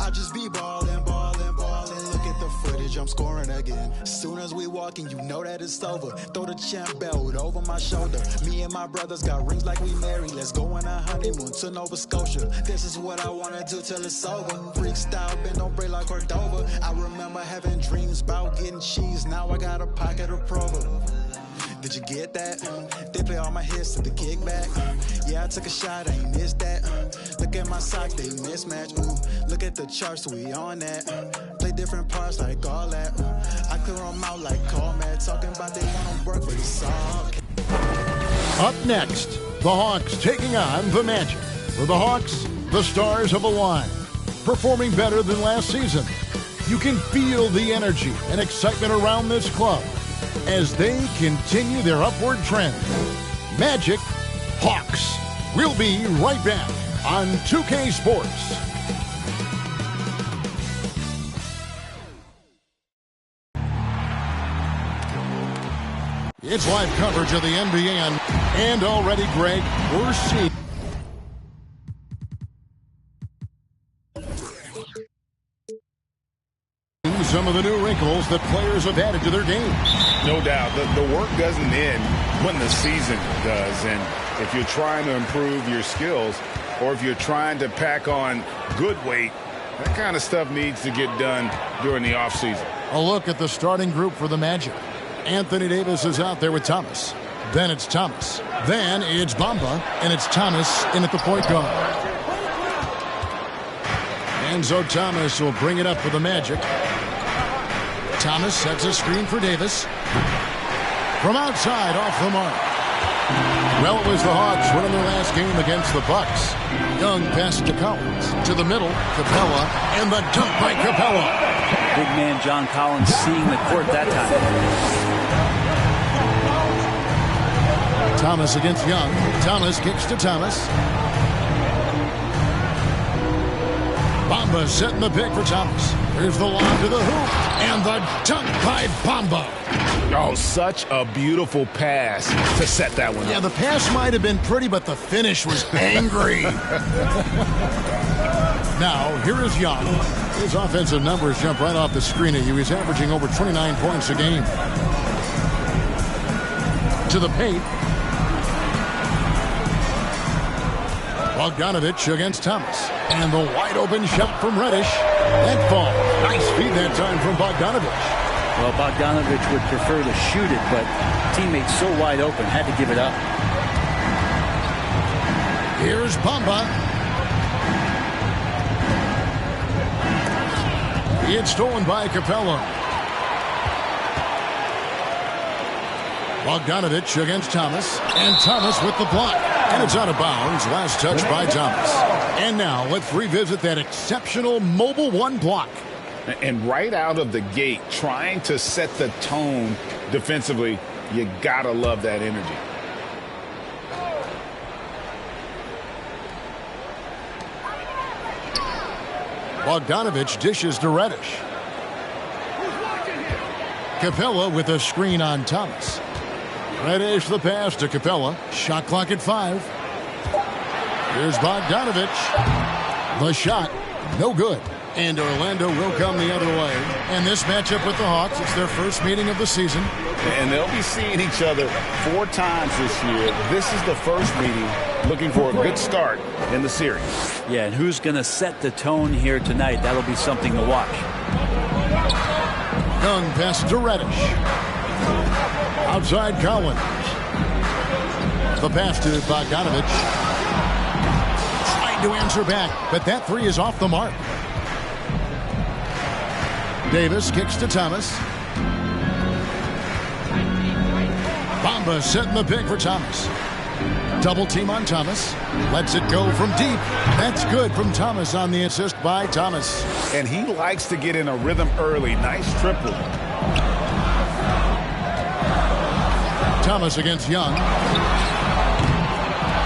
I just be ballin', ballin', ballin'. Look at the footage, I'm scoring again. As soon as we walk in, you know that it's over. Throw the champ belt over my shoulder. Me and my brothers got rings like we married. Let's go on a honeymoon to Nova Scotia. This is what I wanna do till it's over. Freak style, bend don't break like Cordova. I remember having dreams about getting cheese. Now I got a pocket of Provo. Did you get that? They play all my hits to the kickback. Yeah, I took a shot, I ain't missed that. Look at my sock, they mismatch. Look at the charts, we on that. Play different parts like all that. I clear them out like Coleman. Talking about they want to work for the song. Up next, the Hawks taking on the Magic. For the Hawks, the stars have aligned, performing better than last season. You can feel the energy and excitement around this club as they continue their upward trend. Magic, Hawks. We'll be right back on 2K Sports. It's live coverage of the NBA, and already, Greg, we're seeing some of the new wrinkles that players have added to their game. No doubt. The work doesn't end when the season does. And if you're trying to improve your skills or if you're trying to pack on good weight, that kind of stuff needs to get done during the offseason. A look at the starting group for the Magic. Anthony Davis is out there with Thomas. Then it's Thomas. Then it's Bamba, and it's Thomas in at the point guard. Enzo Thomas will bring it up for the Magic. Thomas sets a screen for Davis. From outside, off the mark. Well, it was the Hawks winning their last game against the Bucks. Young passes to Collins. To the middle, Capella, and the dunk by Capella. Big man John Collins seeing the court that time. Thomas against Young. Thomas kicks to Thomas. Bamba setting the pick for Thomas. Here's the lob to the hoop. And the dunk by Bamba. Oh, such a beautiful pass to set that one up. Yeah, the pass might have been pretty, but the finish was angry. Now, here is Young. His offensive numbers jump right off the screen at you. He's averaging over 29 points a game. To the paint. Bogdanovich against Thomas. And the wide open shot from Reddish. That ball. Nice feed that time from Bogdanovich. Well, Bogdanovich would prefer to shoot it, but teammates so wide open, had to give it up. Here's Bamba. It's stolen by Capella. Bogdanovich against Thomas. And Thomas with the block. And it's out of bounds. Last touch by Thomas. And now let's revisit that exceptional Mobile One block. And right out of the gate, trying to set the tone defensively, you gotta love that energy. Bogdanovich dishes to Reddish. Capella with a screen on Thomas. Reddish the pass to Capella. Shot clock at 5. Here's Bogdanovich. The shot, no good. And Orlando will come the other way. And this matchup with the Hawks, it's their first meeting of the season. And they'll be seeing each other 4 times this year. This is the first meeting, looking for a good start in the series. Yeah, and who's going to set the tone here tonight? That'll be something to watch. Young pass to Reddish. Outside Collins. The pass to Bogdanovich. Trying to answer back, but that 3 is off the mark. Davis kicks to Thomas. Bamba setting the pick for Thomas. Double team on Thomas. Lets it go from deep. That's good from Thomas on the assist by Thomas. And he likes to get in a rhythm early. Nice triple. Thomas against Young.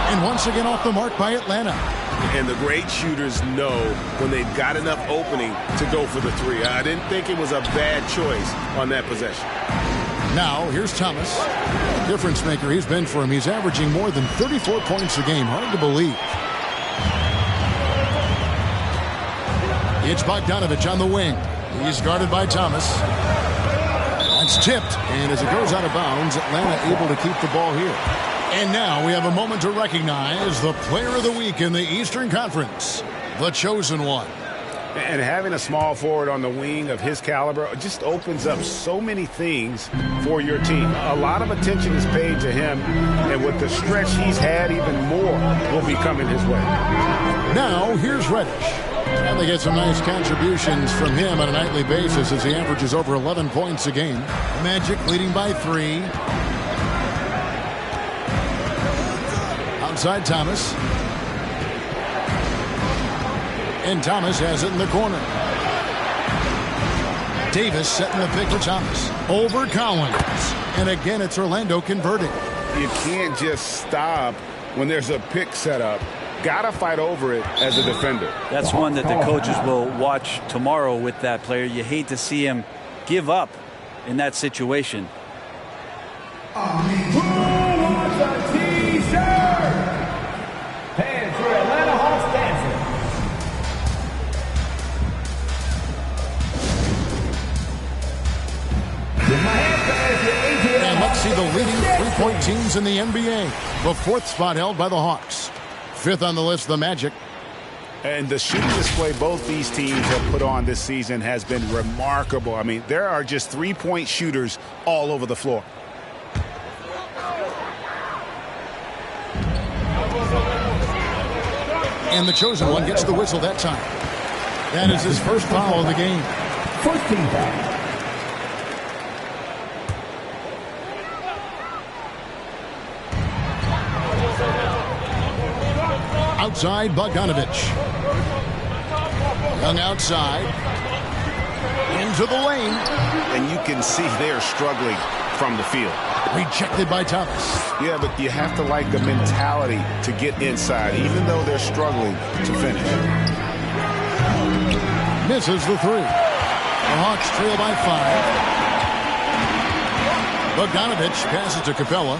And once again off the mark by Atlanta. And the great shooters know when they've got enough opening to go for the 3. I didn't think it was a bad choice on that possession. Now, here's Thomas. Difference maker he's been for him. He's averaging more than 34 points a game. Hard to believe. It's Bogdanovich on the wing. He's guarded by Thomas. That's tipped. And as it goes out of bounds, Atlanta able to keep the ball here. And now we have a moment to recognize the player of the week in the Eastern Conference, the chosen one. And having a small forward on the wing of his caliber just opens up so many things for your team. A lot of attention is paid to him, and with the stretch he's had, even more will be coming his way. Now, here's Reddish. And they get some nice contributions from him on a nightly basis as he averages over 11 points a game. Magic leading by 3. Outside Thomas. And Thomas has it in the corner. Davis setting the pick for Thomas. Over Collins. And again, it's Orlando converting. You can't just stop when there's a pick set up. Got to fight over it as a defender. That's one that the coaches will watch tomorrow with that player. You hate to see him give up in that situation. Who wants a T-shirt? Hands for Atlanta Hawks dancing. And let's see the leading three-point teams in the NBA. The 4th spot held by the Hawks. 5th on the list, the Magic. And the shooting display both these teams have put on this season has been remarkable. I mean, there are just three-point shooters all over the floor. And the chosen one gets the whistle that time. That is his first foul of the game. First team foul. Outside, Bogdanovich. Young outside. Into the lane. And you can see they're struggling from the field. Rejected by Thomas. Yeah, but you have to like the mentality to get inside, even though they're struggling to finish. Misses the 3. The Hawks trail by 5. Bogdanovich passes to Capella.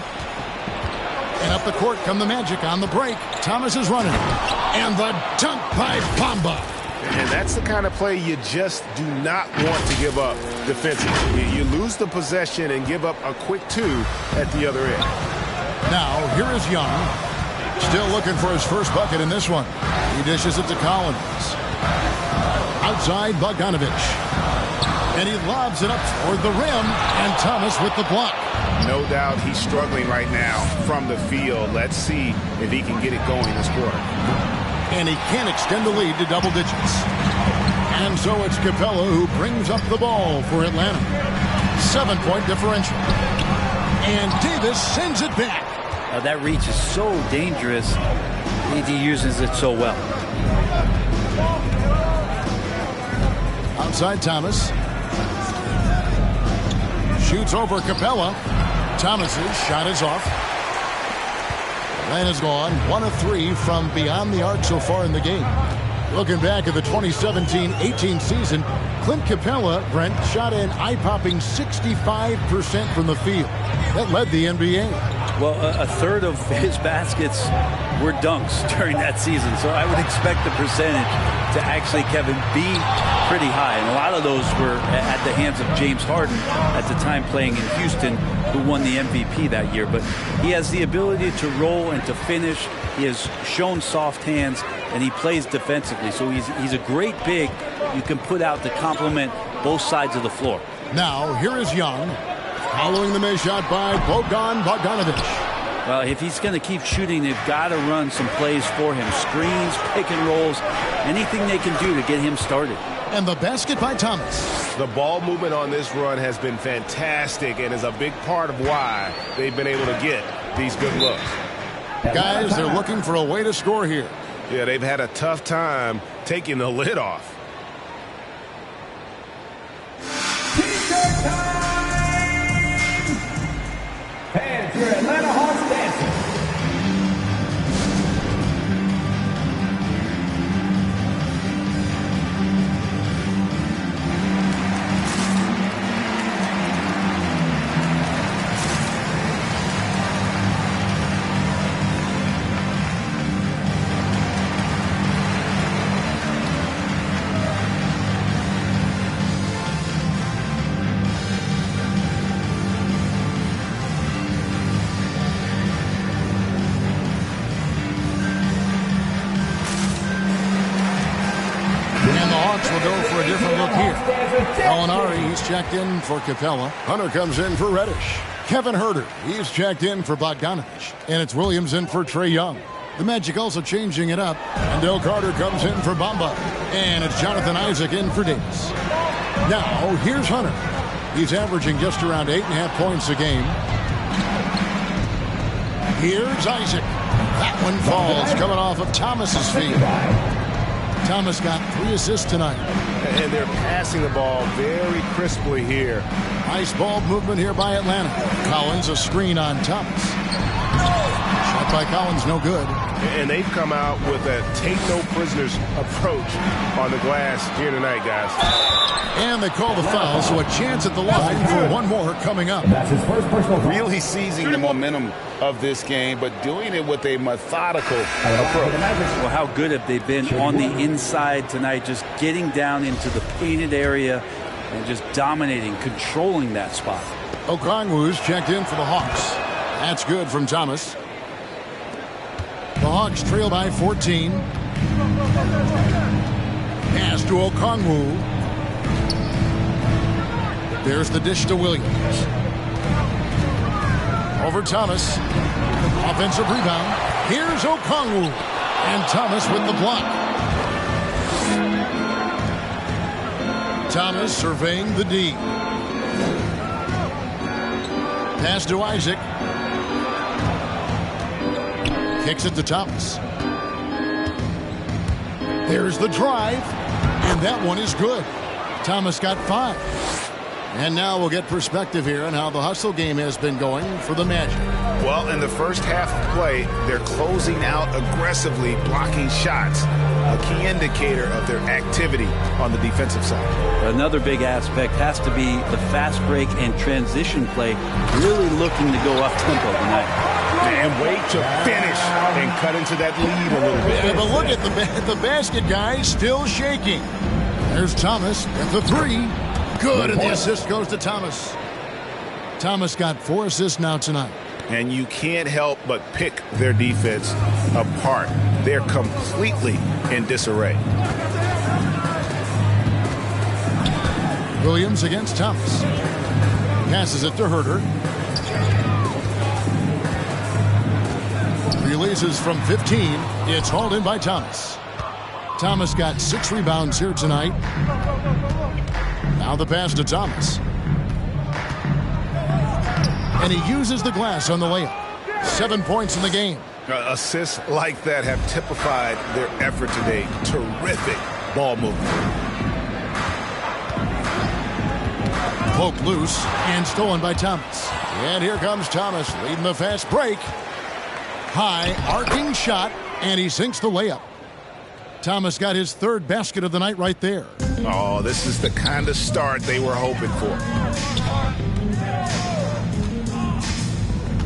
And up the court come the Magic on the break. Thomas is running. And the dunk by Bamba. And that's the kind of play you just do not want to give up defensively. You lose the possession and give up a quick 2 at the other end. Now, here is Young. Still looking for his first bucket in this one. He dishes it to Collins. Outside, Bogdanovich. And he lobs it up toward the rim. And Thomas with the block. No doubt he's struggling right now from the field. Let's see if he can get it going this quarter. And he can't extend the lead to double digits. And so it's Capella who brings up the ball for Atlanta. 7-point differential. And Davis sends it back. That reach is so dangerous. He uses it so well. Outside Thomas. Shoots over Capella. Thomas's shot is off. Atlanta's gone 1 of 3 from beyond the arc so far in the game. Looking back at the 2017-18 season, Clint Capella, Brent, shot an eye-popping 65% from the field. That led the NBA. Well, a third of his baskets were dunks during that season, so I would expect the percentage to actually, Kevin, be pretty high. And a lot of those were at the hands of James Harden at the time playing in Houston, who won the MVP that year. But he has the ability to roll and to finish. He has shown soft hands, and he plays defensively. So he's a great big you can put out to complement both sides of the floor. Now, here is Young. Following the missed shot by Bogdanovich. Well, if he's going to keep shooting, they've got to run some plays for him. Screens, pick and rolls, anything they can do to get him started. And the basket by Thomas. The ball movement on this run has been fantastic and is a big part of why they've been able to get these good looks. Guys, they're looking for a way to score here. Yeah, they've had a tough time taking the lid off. T-shirt time! Hands for Atlanta Hawks dancing. Hawks will go for a different look here. Molinari, he's checked in for Capella. Hunter comes in for Reddish. Kevin Huerter, he's checked in for Bogdanovich. And it's Williams in for Trae Young. The Magic also changing it up. And Del Carter comes in for Bamba. And it's Jonathan Isaac in for Davis. Now, here's Hunter. He's averaging just around 8.5 points a game. Here's Isaac. That one falls, coming off of Thomas's feet. Thomas got 3 assists tonight. And they're passing the ball very crisply here. Nice ball movement here by Atlanta. Collins, a screen on Thomas. Shot by Collins, no good. And they've come out with a take-no-prisoners approach on the glass here tonight, guys. And they call the foul, so a chance at the line for one more coming up. That's his first personal foul. Really seizing the momentum of this game, but doing it with a methodical approach. Well, how good have they been on the inside tonight, just getting down into the painted area and just dominating, controlling that spot. Okongwu's checked in for the Hawks. That's good from Thomas. The Hawks trail by 14. Pass to Okongwu. There's the dish to Williams. Over Thomas. Offensive rebound. Here's Okongwu. And Thomas with the block. Thomas surveying the D. Pass to Isaac. Kicks it to Thomas. There's the drive. And that one is good. Thomas got 5. And now we'll get perspective here on how the hustle game has been going for the Magic. Well, in the first half of play, they're closing out aggressively, blocking shots. A key indicator of their activity on the defensive side. Another big aspect has to be the fast break and transition play, really looking to go up-tempo tonight. And wait to finish and cut into that lead a little bit. Yeah, but look at the basket, guys, still shaking. There's Thomas at the 3. Good, and the assist goes to Thomas. Thomas got 4 assists now tonight. And you can't help but pick their defense apart. They're completely in disarray. Williams against Thomas. Passes it to Huerter. Releases from 15. It's hauled in by Thomas. Thomas got 6 rebounds here tonight. Now the pass to Thomas. And he uses the glass on the layup. 7 points in the game. Assists like that have typified their effort today. Terrific ball movement. Poked loose and stolen by Thomas. And here comes Thomas leading the fast break. High arcing shot, and he sinks the layup. Thomas got his 3rd basket of the night right there. Oh, this is the kind of start they were hoping for.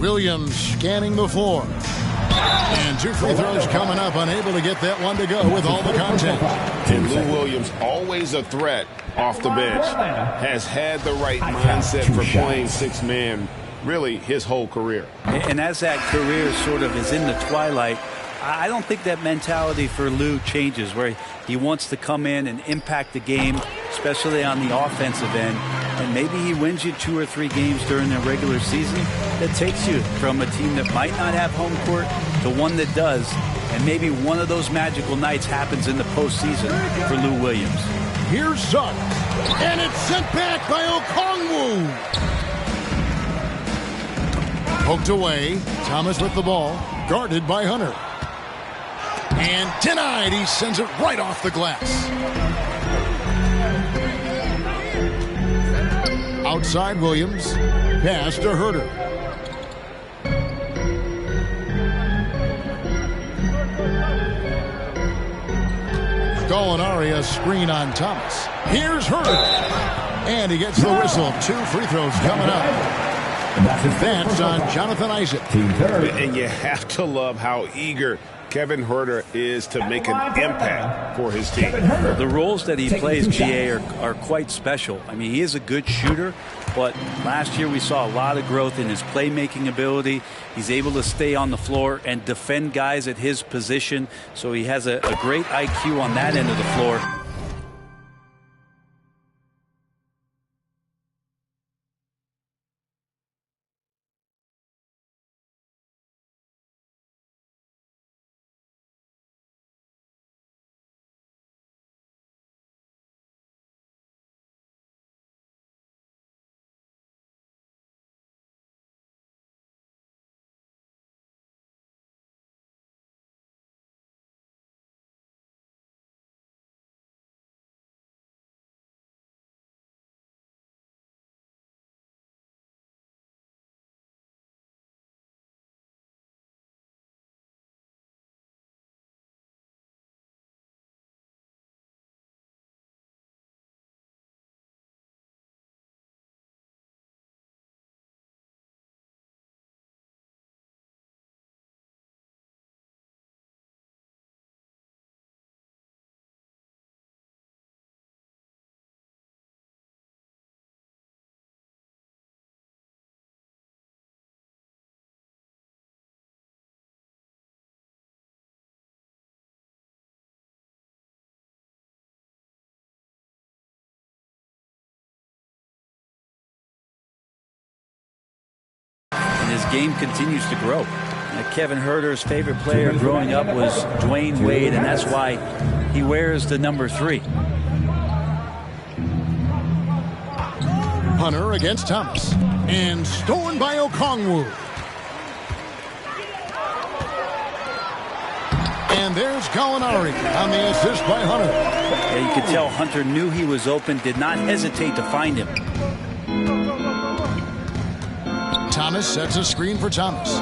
Williams scanning the floor. And 2 free throws coming up, unable to get that one to go with all the contact. And Lou Williams, always a threat off the bench, has had the right mindset for playing 6-man really his whole career. And as that career sort of is in the twilight, I don't think that mentality for Lou changes, where he wants to come in and impact the game, especially on the offensive end. And maybe he wins you 2 or 3 games during the regular season that takes you from a team that might not have home court to one that does. And maybe one of those magical nights happens in the postseason for Lou Williams. Here's Suggs. And it's sent back by Okongwu. Poked away. Thomas with the ball. Guarded by Hunter. And denied. He sends it right off the glass. Outside Williams. Pass to Huerter. Gallinari, a screen on Thomas. Here's Huerter. And he gets the whistle. 2 free throws coming up. That's on Jonathan Isaac. And you have to love how eager Kevin Huerter is to make an impact for his team. The roles that he plays, GA, are quite special. I mean, he is a good shooter, but last year we saw a lot of growth in his playmaking ability. He's able to stay on the floor and defend guys at his position, so he has a great IQ on that end of the floor. game continues to grow. Kevin Huerter's favorite player growing up was Dwayne Wade, and that's why he wears the number 3. Hunter against Thomas. And stolen by Okongwu. And there's Gallinari on the assist by Hunter. Yeah, you could tell Hunter knew he was open, did not hesitate to find him. Thomas sets a screen for Thomas.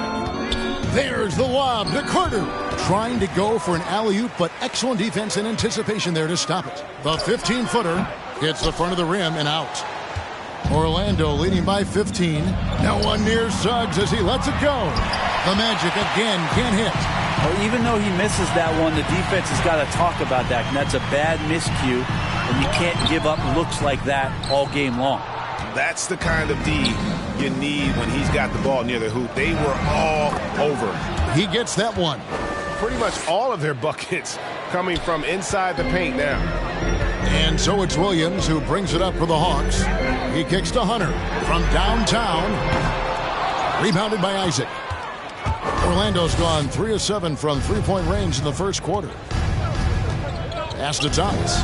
There's the lob to Carter. Trying to go for an alley-oop, but excellent defense and anticipation there to stop it. The 15-footer hits the front of the rim and out. Orlando leading by 15. No one near Suggs as he lets it go. The Magic again can't hit. Well, even though he misses that one, the defense has got to talk about that. And that's a bad miscue, and you can't give up looks like that all game long. That's the kind of D you need when he's got the ball near the hoop. They were all over. He gets that one. Pretty much all of their buckets coming from inside the paint now. And so it's Williams who brings it up for the Hawks. He kicks to Hunter from downtown. Rebounded by Isaac. Orlando's gone 3 of 7 from three-point range in the first quarter. Pass to Thomas.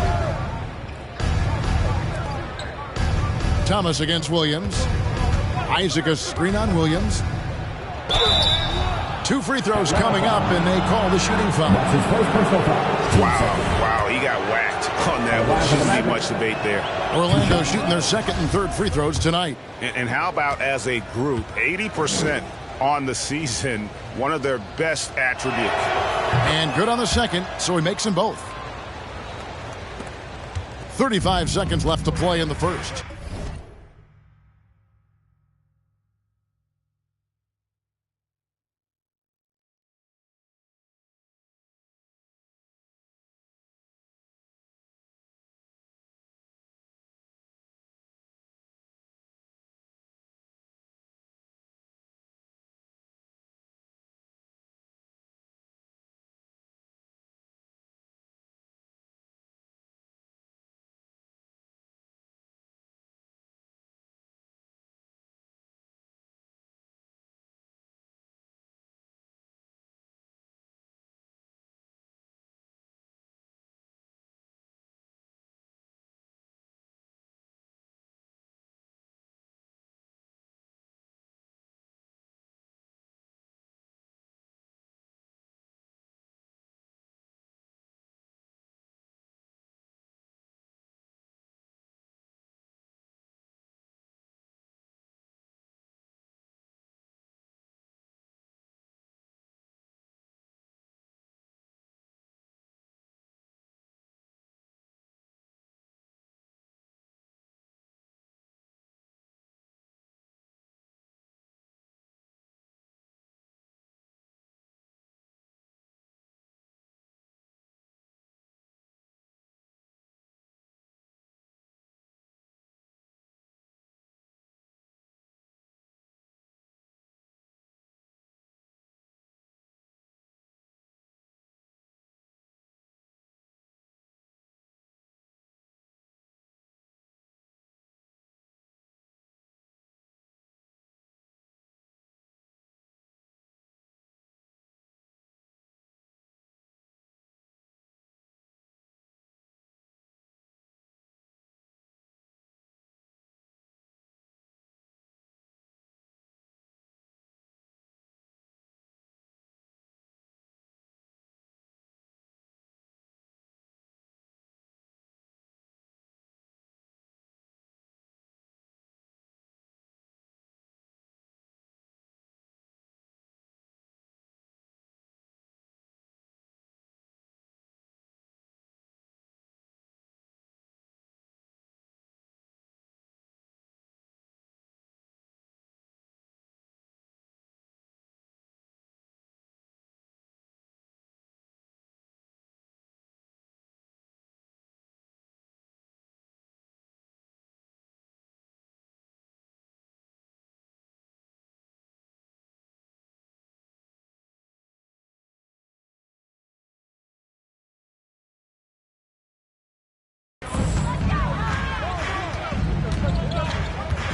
Thomas against Williams. Isaac a screen on Williams. 2 free throws coming up, and they call the shooting foul. Wow, he got whacked on that one. Shouldn't be much debate there. Orlando shooting their second and third free throws tonight. And how about as a group, 80% on the season, one of their best attributes. And good on the second, so he makes them both. 35 seconds left to play in the first.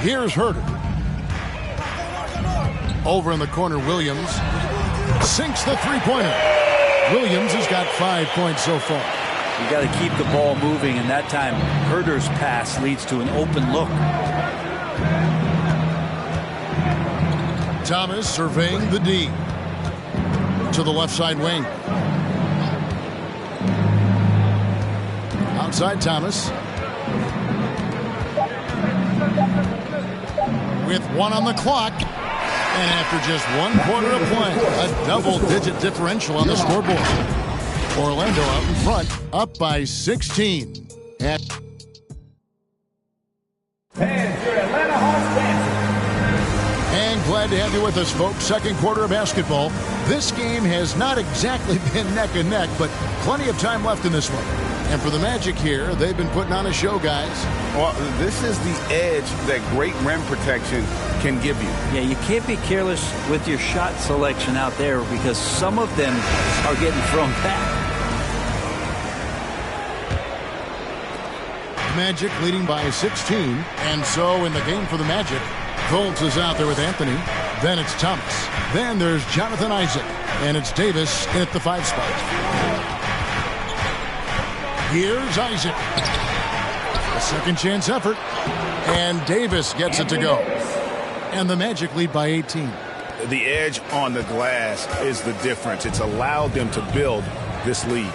Here's Huerter. Over in the corner, Williams sinks the three-pointer. Williams has got 5 points so far. You got to keep the ball moving, and that time Herder's pass leads to an open look. Thomas surveying the D to the left side wing. Outside Thomas. With 1 on the clock. And after just 1 quarter of play, a double-digit differential on the scoreboard. Orlando out in front, up by 16. And your Atlanta Hawks dancing. And glad to have you with us, folks. Second quarter of basketball. This game has not exactly been neck and neck, but plenty of time left in this one. And for the Magic here, they've been putting on a show, guys. Well, this is the edge that great rim protection can give you. Yeah, you can't be careless with your shot selection out there because some of them are getting thrown back. Magic leading by 16. And so in the game for the Magic, Fultz is out there with Anthony. Then it's Thomas. Then there's Jonathan Isaac. And it's Davis at the 5 spot. Here's Isaac. A second chance effort. And Davis gets it to go. And the Magic lead by 18. The edge on the glass is the difference. It's allowed them to build this lead.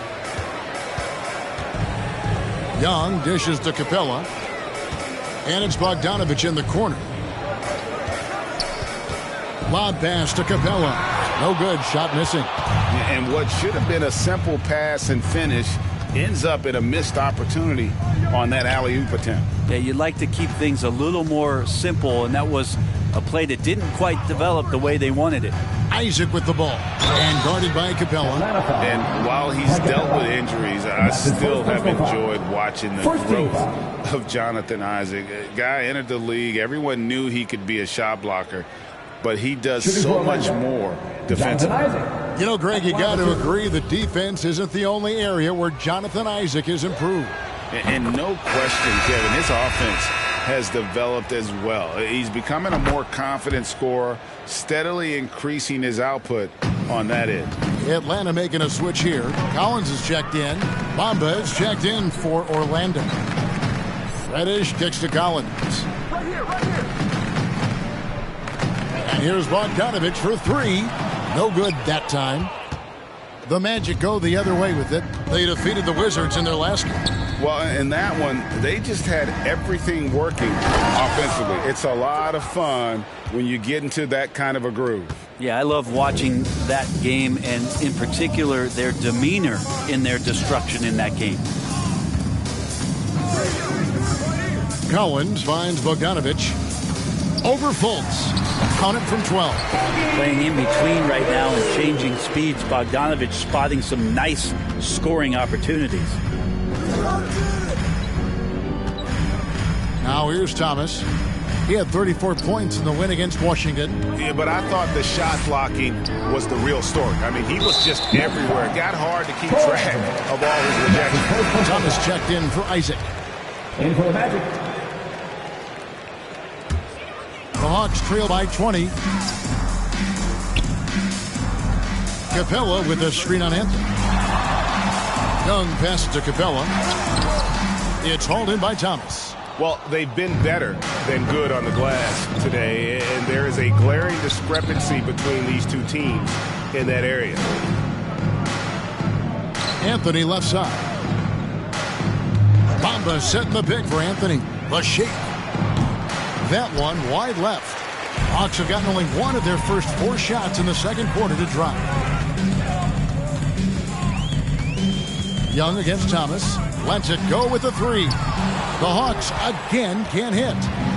Young dishes to Capella. And it's Bogdanovich in the corner. Lob pass to Capella. No good. Shot missing. And what should have been a simple pass and finish ends up in a missed opportunity on that alley-oop attempt. Yeah, you'd like to keep things a little more simple, and that was a play that didn't quite develop the way they wanted it. Isaac with the ball. And guarded by Capella. And while he's dealt with injuries, I still have enjoyed watching the growth of Jonathan Isaac. A guy entered the league. Everyone knew he could be a shot blocker, but he does so much more defensively. You know, Greg, you got to agree the defense isn't the only area where Jonathan Isaac has improved. And no question, Kevin, his offense has developed as well. He's becoming a more confident scorer, steadily increasing his output on that end. Atlanta making a switch here. Collins is checked in. Bamba is checked in for Orlando. Reddish kicks to Collins. Right here. And here's Bogdanovich for 3. No good that time. The Magic go the other way with it. They defeated the Wizards in their last game. Well, in that one, they just had everything working offensively. It's a lot of fun when you get into that kind of a groove. Yeah, I love watching that game, and in particular, their demeanor in their destruction in that game. Collins finds Bogdanovich. Over Fultz. Count it from 12. Playing in between right now and changing speeds. Bogdanovich spotting some nice scoring opportunities. Now here's Thomas. He had 34 points in the win against Washington. Yeah, but I thought the shot blocking was the real story. I mean, he was just everywhere. It got hard to keep track of all his rejections. Thomas checked in for Isaac. In for the Magic. The Hawks trail by 20. Capella with a screen on Anthony. Young passes to Capella. It's hauled in by Thomas. Well, they've been better than good on the glass today, and there is a glaring discrepancy between these two teams in that area. Anthony left side. Bamba setting the pick for Anthony. The shake. That one wide left. Hawks have gotten only one of their first 4 shots in the second quarter to drop. Young against Thomas. Lets it go with the 3. The Hawks again can't hit.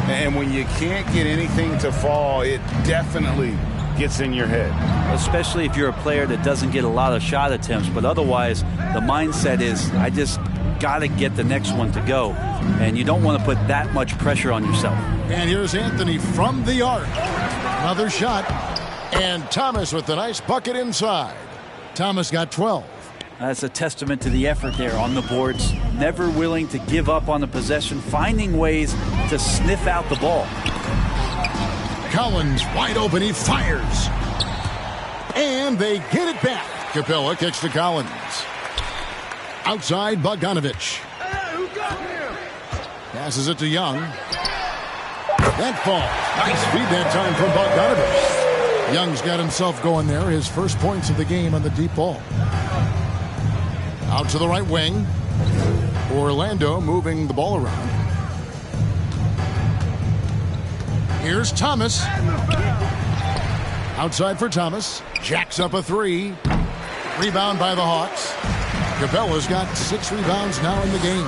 And when you can't get anything to fall, it definitely gets in your head. Especially if you're a player that doesn't get a lot of shot attempts. But otherwise, the mindset is, I just got to get the next one to go. And you don't want to put that much pressure on yourself. And here's Anthony from the arc. Another shot. And Thomas with the nice bucket inside. Thomas got 12. That's a testament to the effort there on the boards. Never willing to give up on the possession, finding ways to sniff out the ball. Collins wide open. He fires. And they get it back. Capella kicks to Collins. Outside, Bogdanovich. Passes it to Young. That falls. Nice feed that time from Bogdanovich. Young's got himself going there. His first points of the game on the deep ball. Out to the right wing. Orlando moving the ball around. Here's Thomas. Outside for Thomas. Jacks up a three. Rebound by the Hawks. Capella's got 6 rebounds now in the game.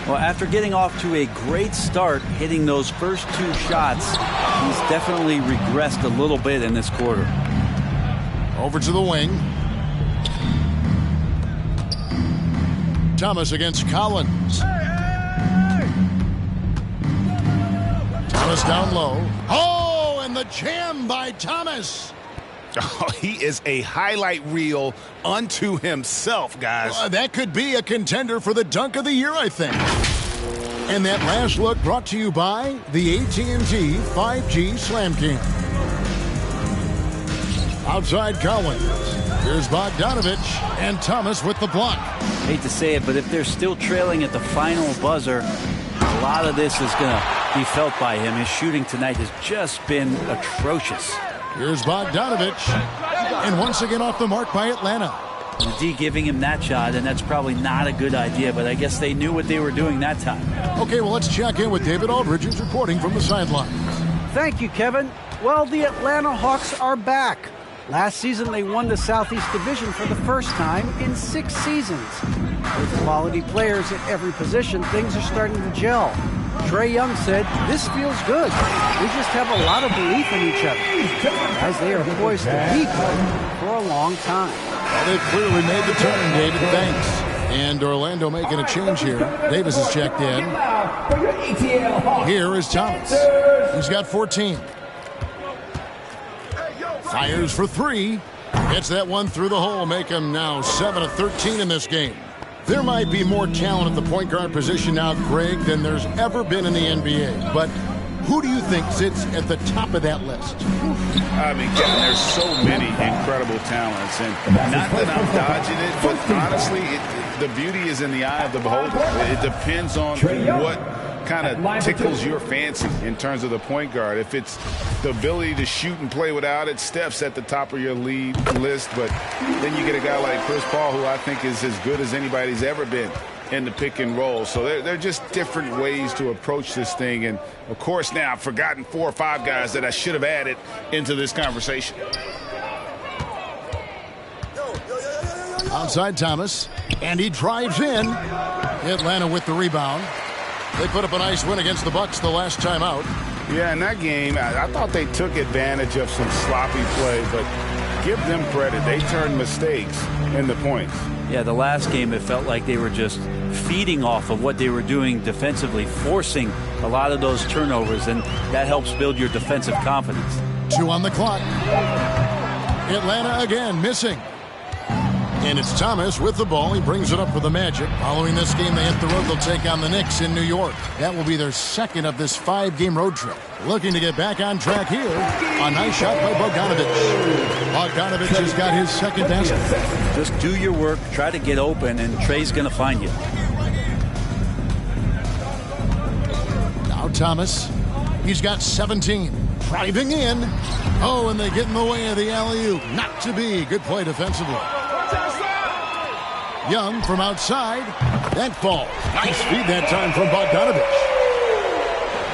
Well, after getting off to a great start, hitting those first 2 shots, he's definitely regressed a little bit in this quarter. Over to the wing. Thomas against Collins. Thomas down low. Oh, and the jam by Thomas. Oh, he is a highlight reel unto himself, guys. That could be a contender for the dunk of the year, I think. And that last look brought to you by the AT&T 5G Slam Cam. Outside Collins. Here's Bogdanovich and Thomas with the block. Hate to say it, but if they're still trailing at the final buzzer, a lot of this is going to be felt by him. His shooting tonight has just been atrocious. Here's Bogdanovich. And once again off the mark by Atlanta. The D giving him that shot, and that's probably not a good idea, but I guess they knew what they were doing that time. Okay, well, let's check in with David Aldridge, who's reporting from the sidelines. Thank you, Kevin. Well, the Atlanta Hawks are back. Last season, they won the Southeast Division for the first time in 6 seasons. With quality players at every position, things are starting to gel. Trae Young said, "This feels good. We just have a lot of belief in each other." As they are poised to be good for a long time. Well, they've clearly made the turn, David. Thanks. And Orlando making a change here. Davis is checked in. Here is Thomas. He's got 14. Fires for 3. Gets that one through the hole. Make him now 7 of 13 in this game. There might be more talent at the point guard position now, Greg, than there's ever been in the NBA. But who do you think sits at the top of that list? I mean, Kevin, there's so many incredible talents. And not that I'm dodging it, but honestly, the beauty is in the eye of the beholder. It depends on what kind of tickles your fancy in terms of the point guard. If it's the ability to shoot and play without it, Steph's at the top of your lead list. But then you get a guy like Chris Paul, who I think is as good as anybody's ever been in the pick and roll. So they're just different ways to approach this thing. And, of course, now I've forgotten 4 or 5 guys that I should have added into this conversation. Outside Thomas, and he drives in. Atlanta with the rebound. They put up a nice win against the Bucks the last time out. Yeah, in that game, I thought they took advantage of some sloppy play, but give them credit. They turned mistakes into points. Yeah, the last game, it felt like they were just feeding off of what they were doing defensively, forcing a lot of those turnovers, and that helps build your defensive confidence. 2 on the clock. Atlanta again missing. And it's Thomas with the ball. He brings it up for the Magic. Following this game, they hit the road. They'll take on the Knicks in New York. That will be their second of this 5-game road trip. Looking to get back on track here. A nice shot by Bogdanovich. Bogdanovich has got his second basket. Just do your work. Try to get open, and Trae's going to find you. Now Thomas. He's got 17. Driving in. Oh, and they get in the way of the alley-oop. Not to be. Good play defensively. Young from outside. That falls. Nice feed that time from Bogdanovich.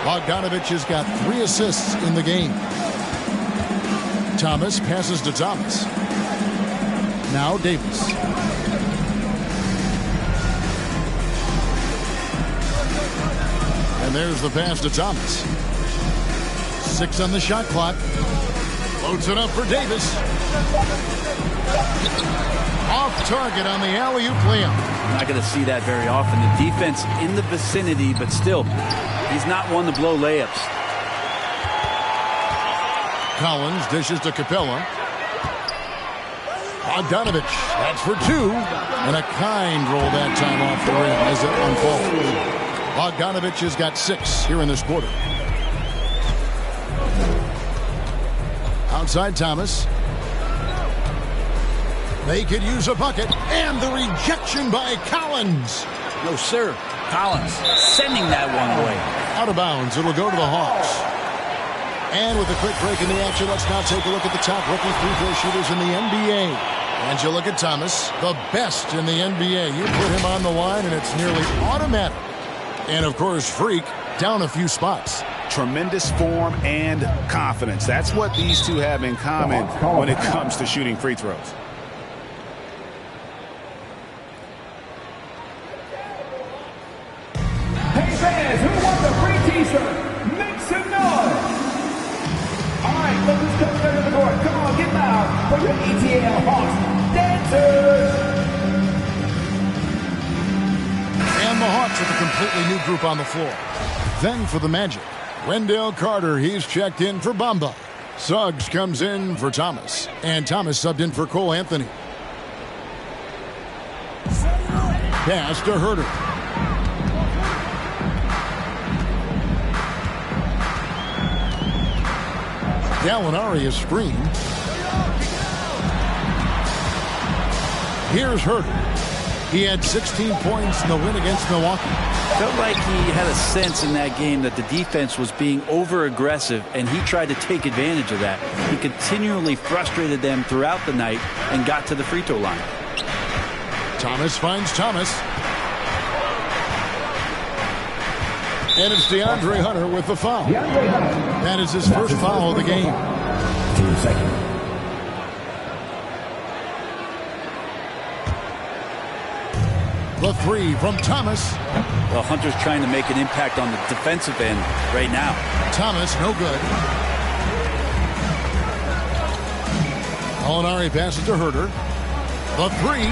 Bogdanovich has got 3 assists in the game. Thomas passes to Thomas. Now Davis. And there's the pass to Thomas. 6 on the shot clock. Loads it up for Davis. Off target on the alley-oop layup. You're not going to see that very often. The defense in the vicinity, but still, he's not one to blow layups. Collins dishes to Capella. Bogdanovich, that's for 2. And a kind roll that time off the rim as it unfolds. Bogdanovich has got 6 here in this quarter. Outside Thomas. They could use a bucket, and the rejection by Collins. No, sir. Collins sending that one away. Out of bounds. It'll go to the Hawks. And with a quick break in the action, let's now take a look at the top rookie free-throw shooters in the NBA. And you look at Thomas, the best in the NBA. You put him on the line, and it's nearly automatic. And, of course, Freak down a few spots. Tremendous form and confidence. That's what these two have in common when it comes to shooting free throws. Hey fans, who wants a free t-shirt? Make some noise! Alright, look who's coming under the court. Come on, get loud for your ETL Hawks dancers! And the Hawks with a completely new group on the floor. Then for the Magic, Wendell Carter, he's checked in for Bamba. Suggs comes in for Thomas. And Thomas subbed in for Cole Anthony. Pass to Herter. Gallinari is screened. Here's Herter. He had 16 points in the win against Milwaukee. Felt like he had a sense in that game that the defense was being over-aggressive, and he tried to take advantage of that. He continually frustrated them throughout the night and got to the free throw line. Thomas finds Thomas. And it's DeAndre Hunter with the foul. That is his first foul of the game. Team second. The three from Thomas. Well, Hunter's trying to make an impact on the defensive end right now. Thomas, no good. Gallinari passes to Herter. The three.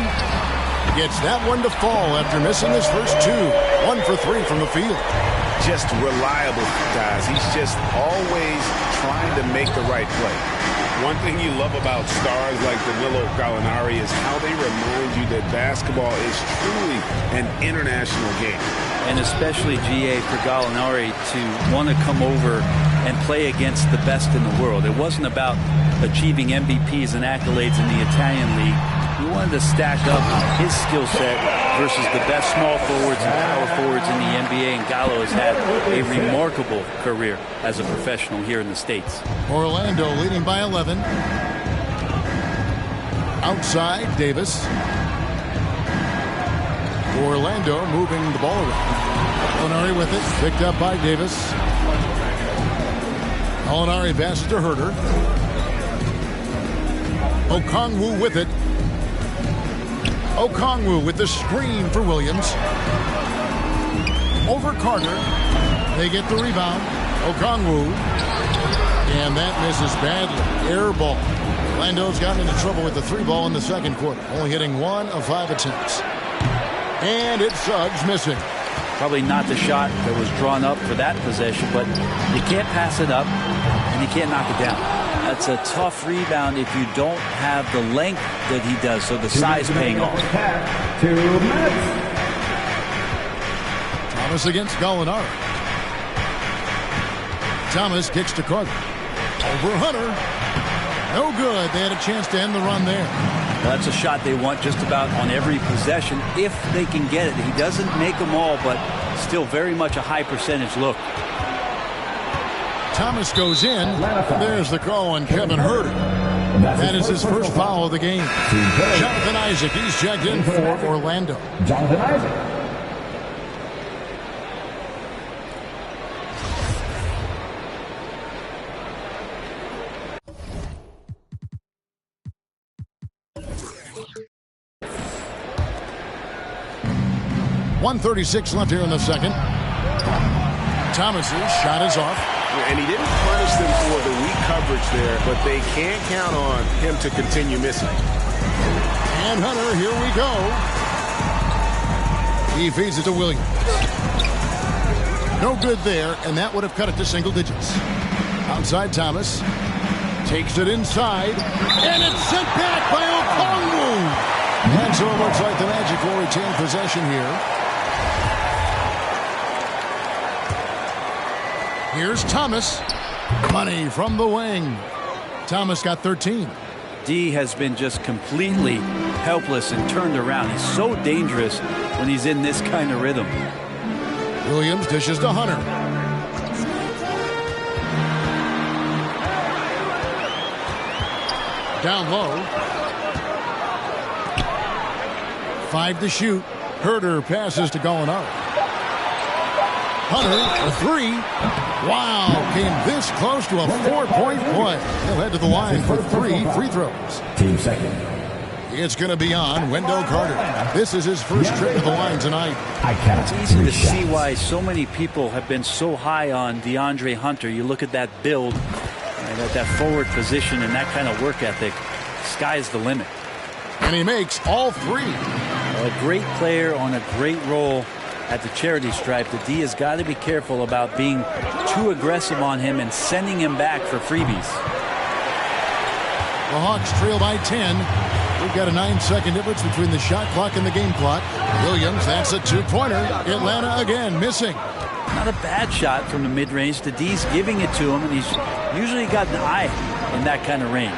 Gets that one to fall after missing his first two. 1 for 3 from the field. Just reliable, guys. He's just always trying to make the right play. One thing you love about stars like Danilo Gallinari is how they remind you that basketball is truly an international game. And especially, GA, for Gallinari to want to come over and play against the best in the world. It wasn't about achieving MVPs and accolades in the Italian league. He wanted to stack up his skill set versus the best small forwards and power forwards in the NBA, and Gallo has had a remarkable career as a professional here in the States. Orlando leading by 11. Outside, Davis. Orlando moving the ball around. Gallinari with it, picked up by Davis. Gallinari passes to Herter. Okongwu with it. Okongwu with the screen for Williams. Over Carter. They get the rebound. Okongwu. And that misses badly. Air ball. Orlando's gotten into trouble with the 3-ball in the second quarter. Only hitting 1 of 5 attempts. And it's Suggs missing. Probably not the shot that was drawn up for that possession, but you can't pass it up and you can't knock it down. That's a tough rebound if you don't have the length that he does, so the size paying off. 2 minutes. Thomas against Gallinari. Thomas kicks to Carter. Over Hunter. No good. They had a chance to end the run there. Well, that's a shot they want just about on every possession if they can get it. He doesn't make them all, but still very much a high percentage look. Thomas goes in. There's the call on Kevin Herter. That is his first foul of the game. Jonathan Isaac, he's checked in for Orlando. Jonathan Isaac. .136 left here in the second. Thomas's shot is off. And he didn't punish them for the weak coverage there, but they can't count on him to continue missing. And Hunter, here we go. He feeds it to Williams. No good there, and that would have cut it to single digits. Outside Thomas. Takes it inside. And it's sent back by Okongwu. And so it looks like the Magic will retain possession here. Here's Thomas. Money from the wing. Thomas got 13. D has been just completely helpless and turned around. He's so dangerous when he's in this kind of rhythm. Williams dishes to Hunter. Down low. 5 to shoot. Herter passes to Gallinari. Hunter, a 3. Wow, came this close to a 4-point play. He'll head to the line for 3 free throws. Team second. It's going to be on Wendell Carter. This is his first trip to the line tonight. It's easy to see why so many people have been so high on DeAndre Hunter. You look at that build and at that forward position and that kind of work ethic. Sky's the limit. And he makes all 3. A great player on a great role at the charity stripe. The D has got to be careful about being too aggressive on him and sending him back for freebies. The Hawks trail by 10. We've got a 9-second difference between the shot clock and the game clock. Williams, that's a 2-pointer. Atlanta again missing. Not a bad shot from the mid-range. The D's giving it to him, and he's usually got an eye in that kind of range.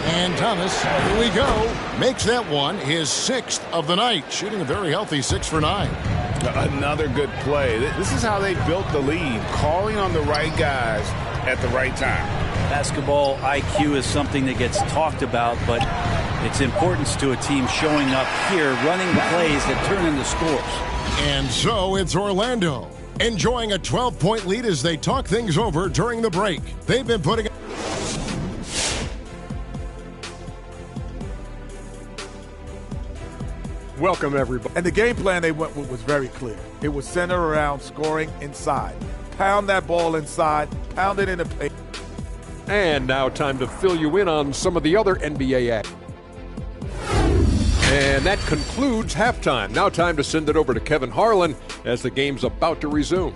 And Thomas, here we go, makes that one his 6th of the night, shooting a very healthy 6 for 9. Another good play. This is how they built the lead, calling on the right guys at the right time. Basketball IQ is something that gets talked about, but its importance to a team showing up here, running plays that turn into scores. And so it's Orlando, enjoying a 12-point lead as they talk things over during the break. They've been putting... Welcome, everybody. And the game plan they went with was very clear. It was centered around scoring inside. Pound that ball inside, pound it in the paint. And now time to fill you in on some of the other NBA action. And that concludes halftime. Now time to send it over to Kevin Harlan as the game's about to resume.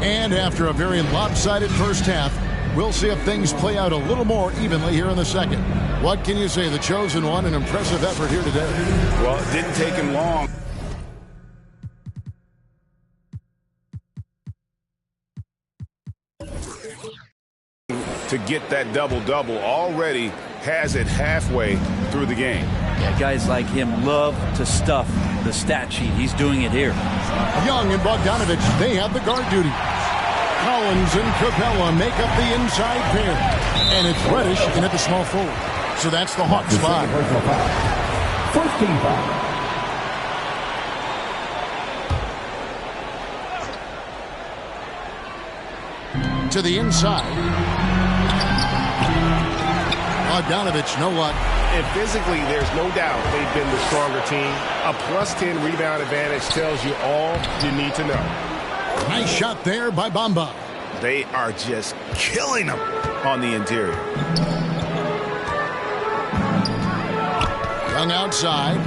And after a very lopsided first half, we'll see if things play out a little more evenly here in the second. What can you say? The chosen one, an impressive effort here today. Well, it didn't take him long. To get that double-double, already has it halfway through the game. Yeah, guys like him love to stuff the stat sheet. He's doing it here. Young and Bogdanovich, they have the guard duty. Collins and Capella make up the inside pair. And it's Reddish in at the small forward. So that's the Hawks spot. First team foul. To the inside. Bogdanovich, no luck. And physically, there's no doubt they've been the stronger team. A +10 rebound advantage tells you all you need to know. Nice shot there by Bamba. They are just killing them on the interior. Young outside.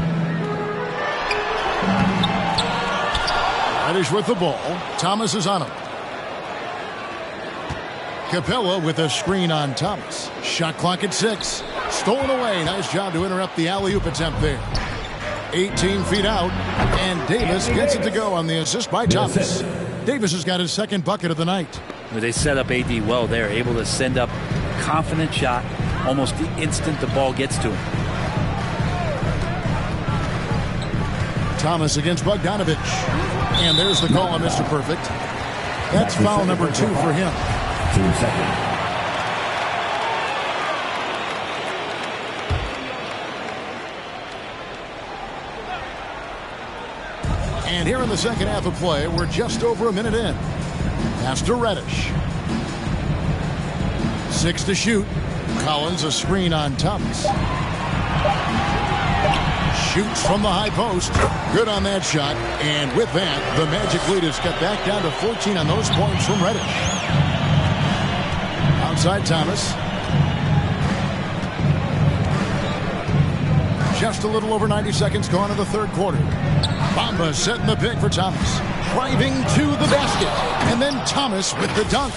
Reddish with the ball. Thomas is on him. Capella with a screen on Thomas. Shot clock at 6. Stolen away. Nice job to interrupt the alley-oop attempt there. 18 feet out. And Davis gets it to go on the assist by Thomas. Davis has got his second bucket of the night. They set up AD well there. Able to send up a confident shot almost the instant the ball gets to him. Thomas against Bogdanovich. And there's the call on Mr. Perfect. That's foul number 2 for him. Team second. And here in the second half of play, we're just over a minute in. Pass to Reddish. 6 to shoot. Collins a screen on Thomas. Shoots from the high post. Good on that shot. And with that, the Magic lead is cut back down to 14 on those points from Reddish. Outside Thomas. Just a little over 90 seconds gone in the third quarter. Bamba setting the pick for Thomas. Driving to the basket. And then Thomas with the dunk.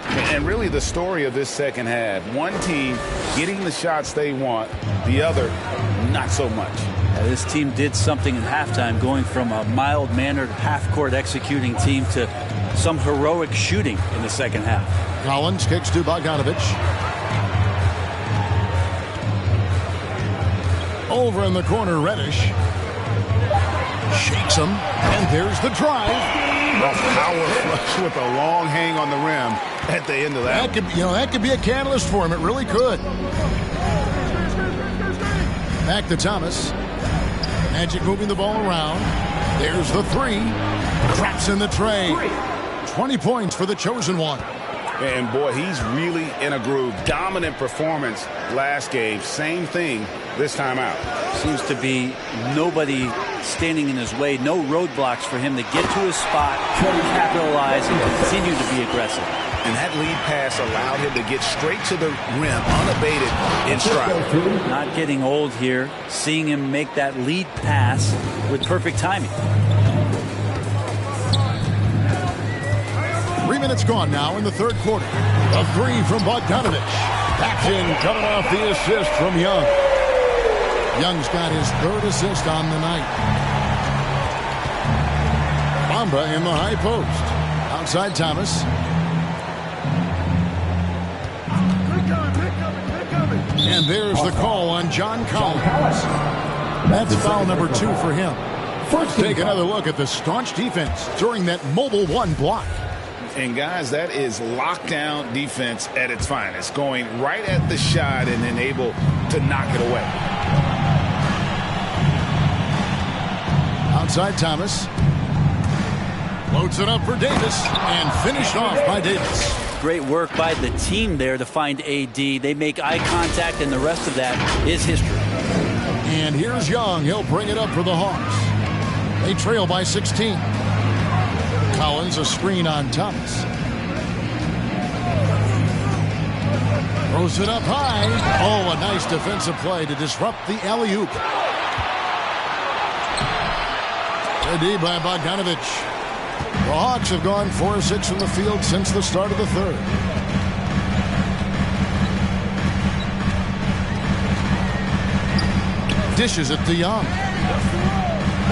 And really the story of this second half, one team getting the shots they want, the other not so much. This team did something in halftime, going from a mild-mannered half-court executing team to some heroic shooting in the second half. Collins kicks to Bogdanovich. Over in the corner, Reddish shakes him, and there's the drive. A power flush with a long hang on the rim at the end of that. That could be a catalyst for him. It really could. Back to Thomas. Magic moving the ball around. There's the three. Drops in the tray. 20 points for the chosen one. And boy, he's really in a groove. Dominant performance last game. Same thing this time out. Seems to be nobody standing in his way. No roadblocks for him to get to his spot, capitalize, and continue to be aggressive. And that lead pass allowed him to get straight to the rim, unabated in stride. Not getting old here. Seeing him make that lead pass with perfect timing. 3 minutes gone now in the third quarter. A three from Bogdanovich. Back in, coming off the assist from Young. Young's got his third assist on the night. Bamba in the high post. Outside Thomas. And there's the call on John Collins. That's foul number 2 for him. Let's take another look at the staunch defense during that mobile one block. And guys, that is lockdown defense at its finest. Going right at the shot and then able to knock it away. Outside Thomas. Loads it up for Davis and finished off by Davis. Great work by the team there to find AD. They make eye contact, and the rest of that is history. And here's Young. He'll bring it up for the Hawks. They trail by 16. Collins, a screen on Thomas. Throws it up high. Oh, a nice defensive play to disrupt the alley-oop. Good by Bogdanovich. The Hawks have gone 4-6 from the field since the start of the third. Dishes it to Young.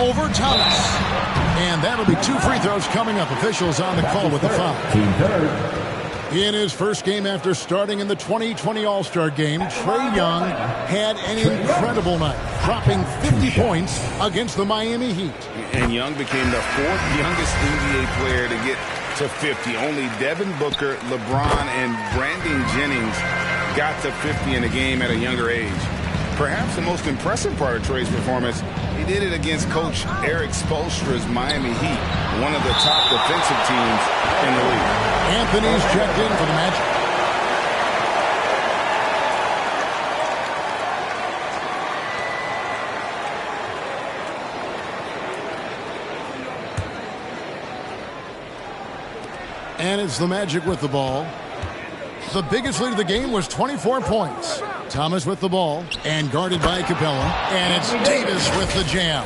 Over Thomas. And that'll be 2 free throws coming up. Officials on the call with the foul. In his first game after starting in the 2020 All-Star Game, Trae Young had an incredible night, dropping 50 points against the Miami Heat. And Young became the 4th youngest NBA player to get to 50. Only Devin Booker, LeBron, and Brandon Jennings got to 50 in a game at a younger age. Perhaps the most impressive part of Trae's performance, he did it against Coach Eric Spoelstra's Miami Heat, one of the top defensive teams in the league. Anthony's checked in for the Magic. And it's the Magic with the ball. The biggest lead of the game was 24 points. Thomas with the ball and guarded by Capella. And it's Davis with the jam.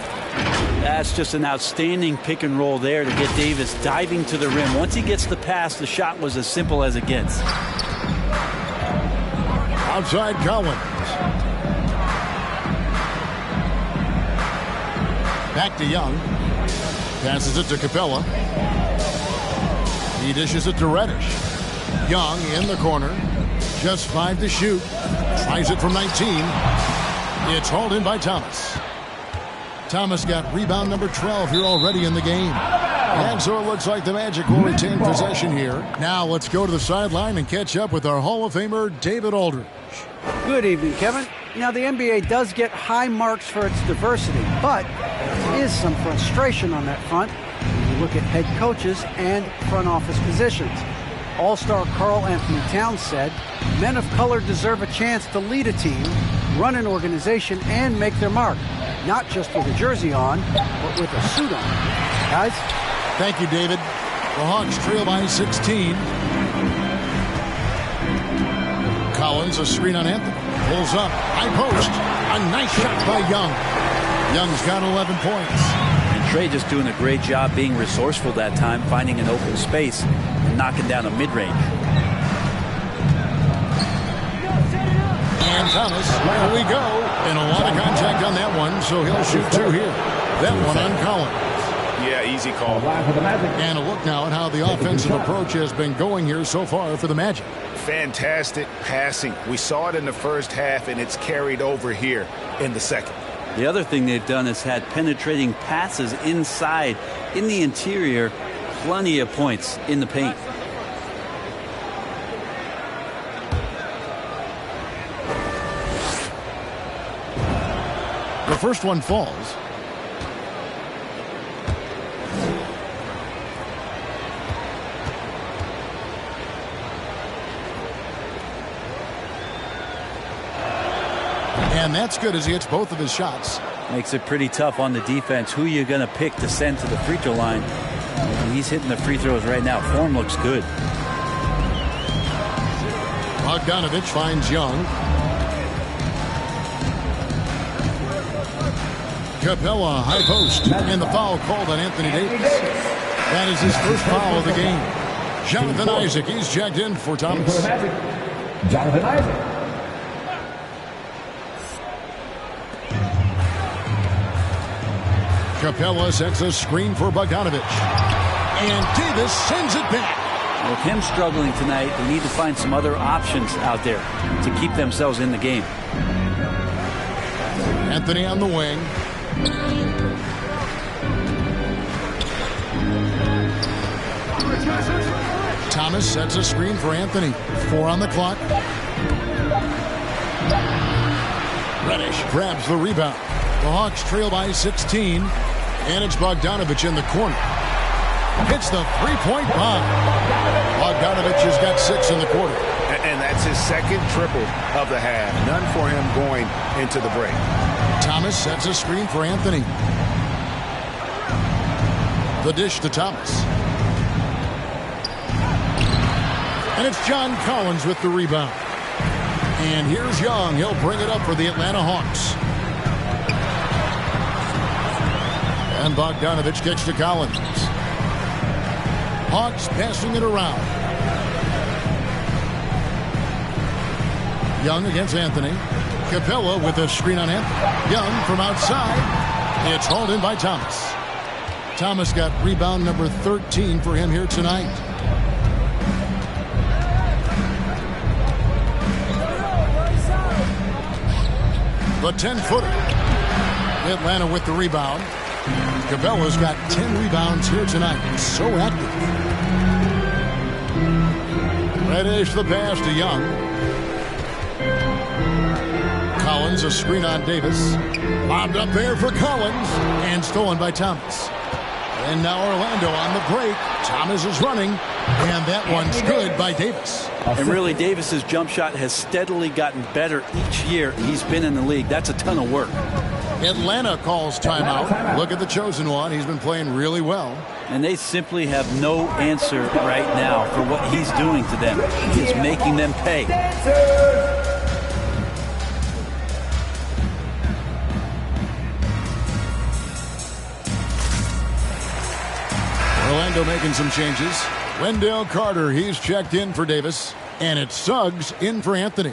That's just an outstanding pick and roll there to get Davis diving to the rim. Once he gets the pass, the shot was as simple as it gets. Outside Collins. Back to Young. Passes it to Capella. He dishes it to Reddish. Young in the corner. Just 5 to shoot. Tries it from 19. It's hauled in by Thomas. Thomas got rebound number 12 here already in the game. And so it looks like the Magic will retain possession here. Now let's go to the sideline and catch up with our Hall of Famer, David Aldridge. Good evening, Kevin. Now, the NBA does get high marks for its diversity, but there is some frustration on that front when you look at head coaches and front office positions. All-star Karl Anthony Towns said, men of color deserve a chance to lead a team, run an organization, and make their mark. Not just with a jersey on, but with a suit on. Guys? Thank you, David. The Hawks trail by 16. Collins, a screen on Anthony. Pulls up. High post. A nice shot by Young. Young's got 11 points. And Trae just doing a great job being resourceful that time, finding an open space and knocking down a mid-range. Thomas. Here we go. And a lot of contact on that one, so he'll shoot 2 here. That one on Collins. Yeah, easy call. And a look now at how the offensive approach has been going here so far for the Magic. Fantastic passing. We saw it in the first half, and it's carried over here in the second. The other thing they've done is had penetrating passes inside, in the interior, plenty of points in the paint. The first one falls. And that's good as he hits both of his shots. Makes it pretty tough on the defense. Who you're going to pick to send to the free throw line. And he's hitting the free throws right now. Form looks good. Bogdanovich finds Young. Capella, high post. And the foul called on Anthony Davis. That is his first foul of the game. Jonathan Isaac, he's checked in for Thomas. Jonathan Isaac. Capella sets a screen for Bogdanovich. And Davis sends it back. With him struggling tonight, they need to find some other options out there to keep themselves in the game. Anthony on the wing. Thomas sets a screen for Anthony. 4 on the clock. Reddish grabs the rebound. The Hawks trail by 16. And it's Bogdanovich in the corner. Hits the three-point bomb. Bogdanovich has got 6 in the quarter. And that's his second triple of the half. None for him going into the break. Thomas sets a screen for Anthony. The dish to Thomas. And it's John Collins with the rebound. And here's Young. He'll bring it up for the Atlanta Hawks. And Bogdanovich kicks to Collins. Hawks passing it around. Young against Anthony. Capella with a screen on Anthony. Young from outside. It's hauled in by Thomas. Thomas got rebound number 13 for him here tonight. The 10-footer. Atlanta with the rebound. Capella's got 10 rebounds here tonight. So active. Reddish the pass to Young. Collins a screen on Davis. Lobbed up there for Collins. And stolen by Thomas. And now Orlando on the break. Thomas is running. And that one's good by Davis. And really, Davis's jump shot has steadily gotten better each year he's been in the league. That's a ton of work. Atlanta calls timeout. Look at the chosen one. He's been playing really well. And they simply have no answer right now for what he's doing to them. He is making them pay. Orlando making some changes. Wendell Carter, he's checked in for Davis. And it's Suggs in for Anthony.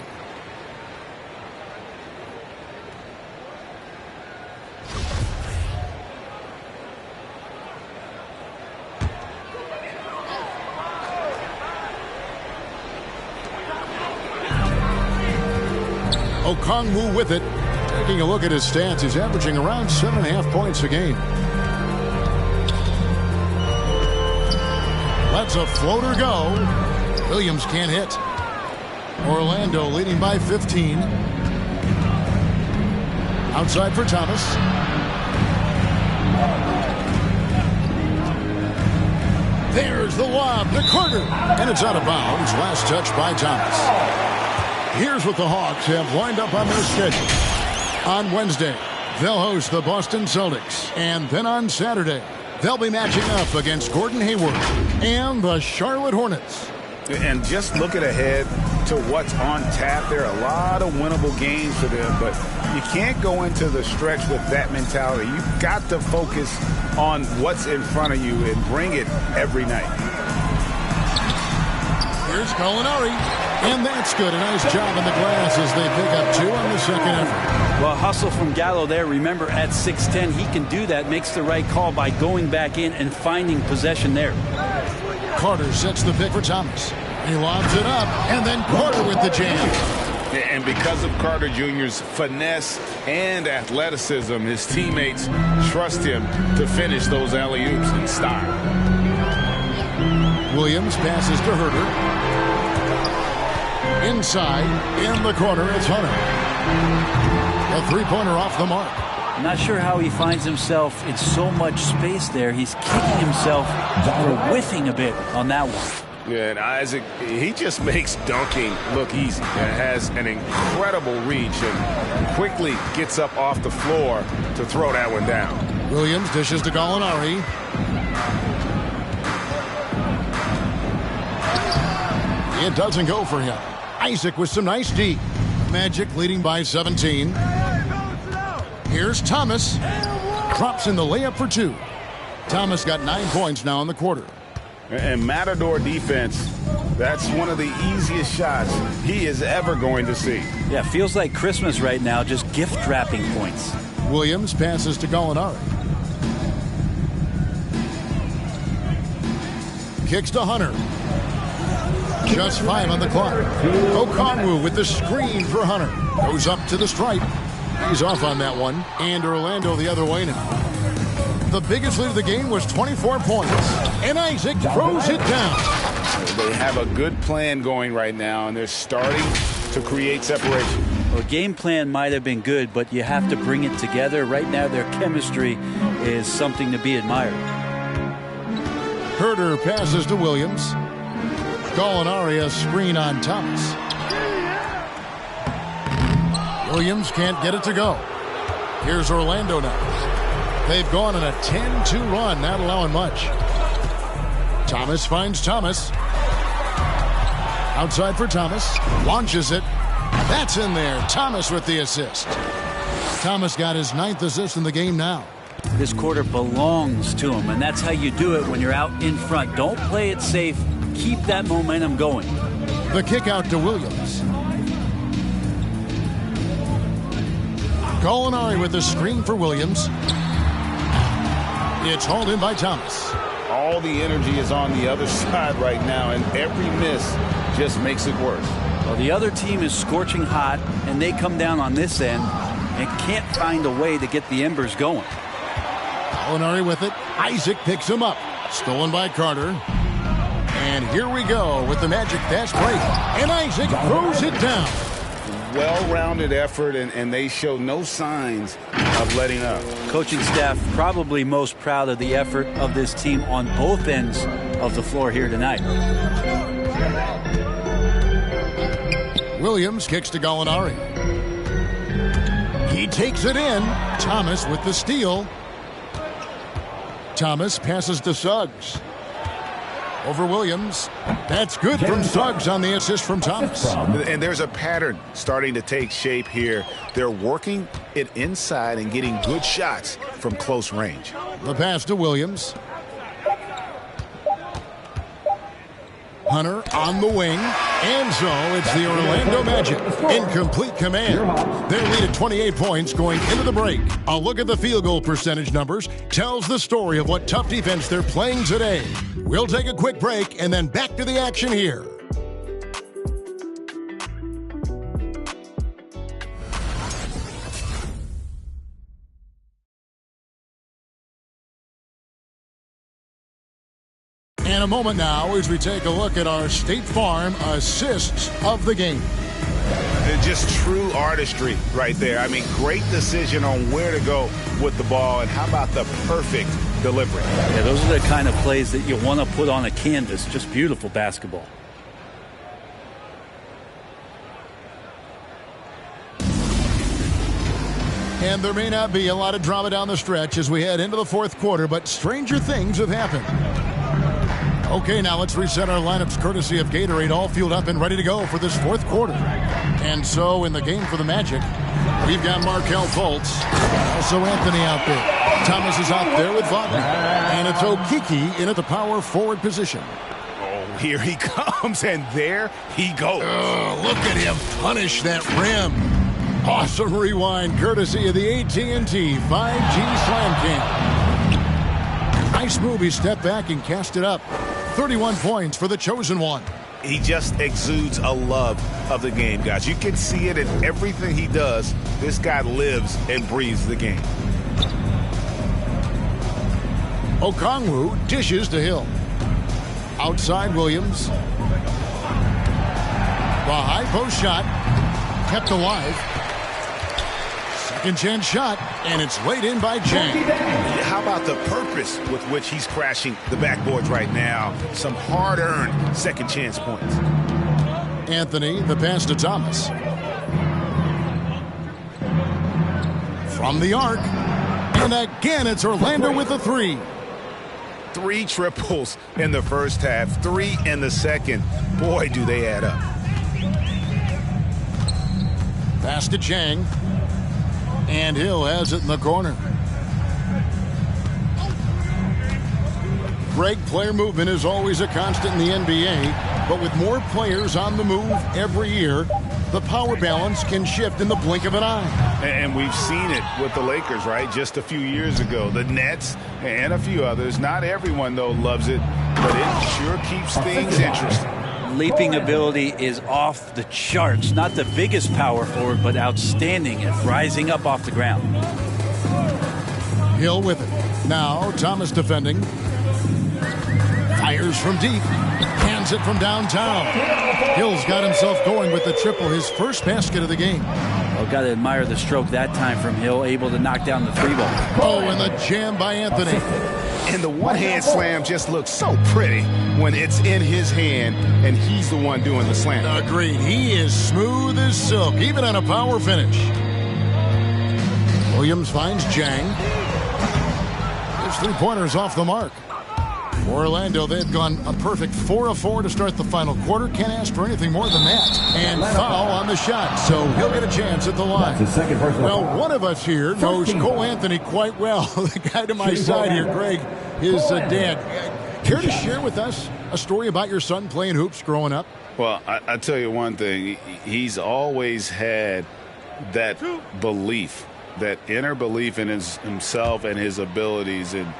Okongwu with it. Taking a look at his stats, he's averaging around 7.5 points a game. Lets a floater go. Williams can't hit. Orlando leading by 15. Outside for Thomas. There's the lob to Carter. And it's out of bounds. Last touch by Thomas. Here's what the Hawks have lined up on their schedule. On Wednesday, they'll host the Boston Celtics. And then on Saturday, they'll be matching up against Gordon Hayward and the Charlotte Hornets. And just looking ahead to what's on tap, there are a lot of winnable games for them, but you can't go into the stretch with that mentality. You've got to focus on what's in front of you and bring it every night. Here's Gallinari, and that's good. A nice job on the glass as they pick up 2 on the second effort. Well, hustle from Gallo there. Remember, at 6'10", he can do that. Makes the right call by going back in and finding possession there. Carter sets the pick for Thomas. He lobs it up, and then Carter with the jam. And because of Carter Jr.'s finesse and athleticism, his teammates trust him to finish those alley-oops in style. Williams passes to Herder. Inside, in the corner, it's Hunter. A three-pointer off the mark. I'm not sure how he finds himself in so much space there. He's kicking himself for whiffing a bit on that one. Yeah, and Isaac, he just makes dunking look easy. And has an incredible reach and quickly gets up off the floor to throw that one down. Williams dishes to Gallinari. It doesn't go for him. Isaac with some nice D. Magic leading by 17. Here's Thomas. Drops in the layup for 2. Thomas got 9 points now in the quarter. And Matador defense, that's one of the easiest shots he is ever going to see. Yeah, feels like Christmas right now, just gift wrapping points. Williams passes to Gallinari. Kicks to Hunter. Just 5 on the clock. Okongwu with the screen for Hunter. Goes up to the stripe. He's off on that one. And Orlando the other way now. The biggest lead of the game was 24 points. And Isaac throws it down. They have a good plan going right now, and they're starting to create separation. Well, game plan might have been good, but you have to bring it together. Right now, their chemistry is something to be admired. Herder passes to Williams. Gallinari a screen on Thomas. Williams can't get it to go. Here's Orlando now. They've gone on a 10-2 run, not allowing much. Thomas finds Thomas. Outside for Thomas. Launches it. That's in there. Thomas with the assist. Thomas got his 9th assist in the game now. This quarter belongs to him, and that's how you do it when you're out in front. Don't play it safe. Keep that momentum going. The kick out to Williams. Gallinari with the screen for Williams. It's hauled in by Thomas. All the energy is on the other side right now, and every miss just makes it worse. Well, the other team is scorching hot, and they come down on this end and can't find a way to get the embers going. Gallinari with it. Isaac picks him up. Stolen by Carter. And here we go with the Magic fast break. And Isaac throws it down. Well-rounded effort, and they show no signs of letting up. Coaching staff probably most proud of the effort of this team on both ends of the floor here tonight. Williams kicks to Gallinari. He takes it in. Thomas with the steal. Thomas passes to Suggs. Over Williams. That's good from Suggs on the assist from Thomas. And there's a pattern starting to take shape here. They're working it inside and getting good shots from close range. The pass to Williams. Hunter on the wing. And so it's the Orlando Magic in complete command. Their lead at 28 points going into the break. A look at the field goal percentage numbers tells the story of what tough defense they're playing today. We'll take a quick break and then back to the action here. In a moment now as we take a look at our State Farm assists of the game. Just true artistry right there. I mean, great decision on where to go with the ball, and how about the perfect delivery? Yeah, those are the kind of plays that you want to put on a canvas. Just beautiful basketball. And there may not be a lot of drama down the stretch as we head into the fourth quarter, but stranger things have happened. Okay, now let's reset our lineups courtesy of Gatorade, all fueled up and ready to go for this fourth quarter. And so in the game for the Magic, we've got Markelle Fultz, also Anthony out there. Thomas is out there with Wagner. And it's Okeke in at the power forward position. Here he comes, and there he goes. Look at him punish that rim. Awesome rewind, courtesy of the AT&T 5G Slam Cam. Nice move. He stepped back and cast it up. 31 points for the chosen one. He just exudes a love of the game, guys. You can see it in everything he does. This guy lives and breathes the game. Okongwu dishes to Hill. Outside Williams. The high post shot kept alive. Second chance shot, and it's laid in by Jang. How about the purpose with which he's crashing the backboards right now? Some hard-earned second chance points. Anthony, the pass to Thomas. From the arc. And again, it's Orlando with the three. 3 triples in the first half, 3 in the second. Boy, do they add up. Pass to Jang. And Hill has it in the corner. Greg, player movement is always a constant in the NBA, but with more players on the move every year, the power balance can shift in the blink of an eye. And we've seen it with the Lakers, right? Just a few years ago. The Nets and a few others. Not everyone, though, loves it, but it sure keeps things interesting. Leaping ability is off the charts. Not the biggest power forward, but outstanding at rising up off the ground. Hill with it. Now Thomas defending. Fires from deep. Hands it from downtown. Hill's got himself going with the triple, his first basket of the game. Well, got to admire the stroke that time from Hill, able to knock down the 3 ball. Oh, and the jam by Anthony. And the one-hand slam just looks so pretty when it's in his hand and he's the one doing the slam. Agreed. He is smooth as silk, even on a power finish. Williams finds Jang. His three-pointers off the mark. For Orlando, they've gone a perfect 4 of 4 to start the final quarter. Can't ask for anything more than that. And foul on the shot, so he'll get a chance at the line. Well, one of us here knows Cole Anthony quite well. The guy to my side here, Greg, his dad. Care to share with us a story about your son playing hoops growing up? Well, I tell you one thing. He's always had that belief, that inner belief in himself and his abilities. And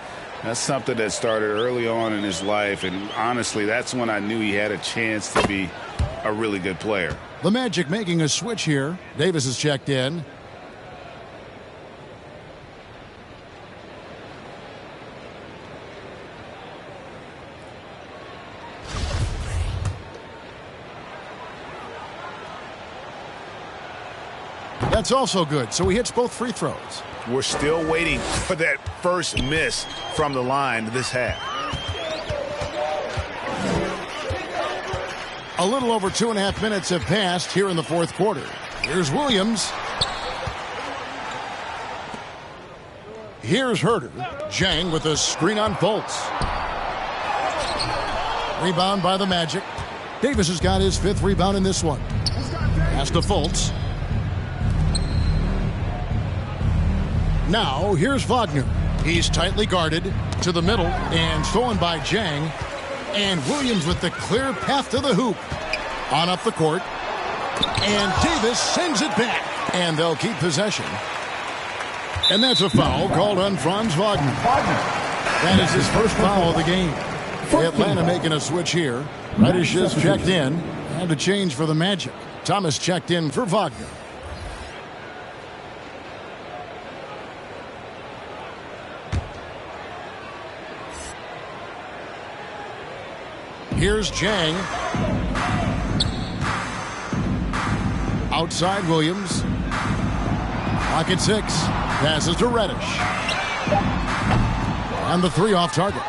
that's something that started early on in his life. And honestly, that's when I knew he had a chance to be a really good player. The Magic making a switch here. Davis is checked in. That's also good. So he hits both free throws. We're still waiting for that first miss from the line this half. A little over 2.5 minutes have passed here in the fourth quarter. Here's Williams. Here's Herter. Jang with a screen on Fultz. Rebound by the Magic. Davis has got his 5th rebound in this one. Pass to Fultz. Now, here's Wagner. He's tightly guarded to the middle and stolen by Jang. And Williams with the clear path to the hoop. On up the court. And Davis sends it back. And they'll keep possession. And that's a foul called on Franz Wagner. That is his first foul of the game. Atlanta making a switch here. Reddish is checked in. And a change for the Magic. Thomas checked in for Wagner. Here's Jang. Outside Williams. Clock at 6. Passes to Reddish. And the 3 off target.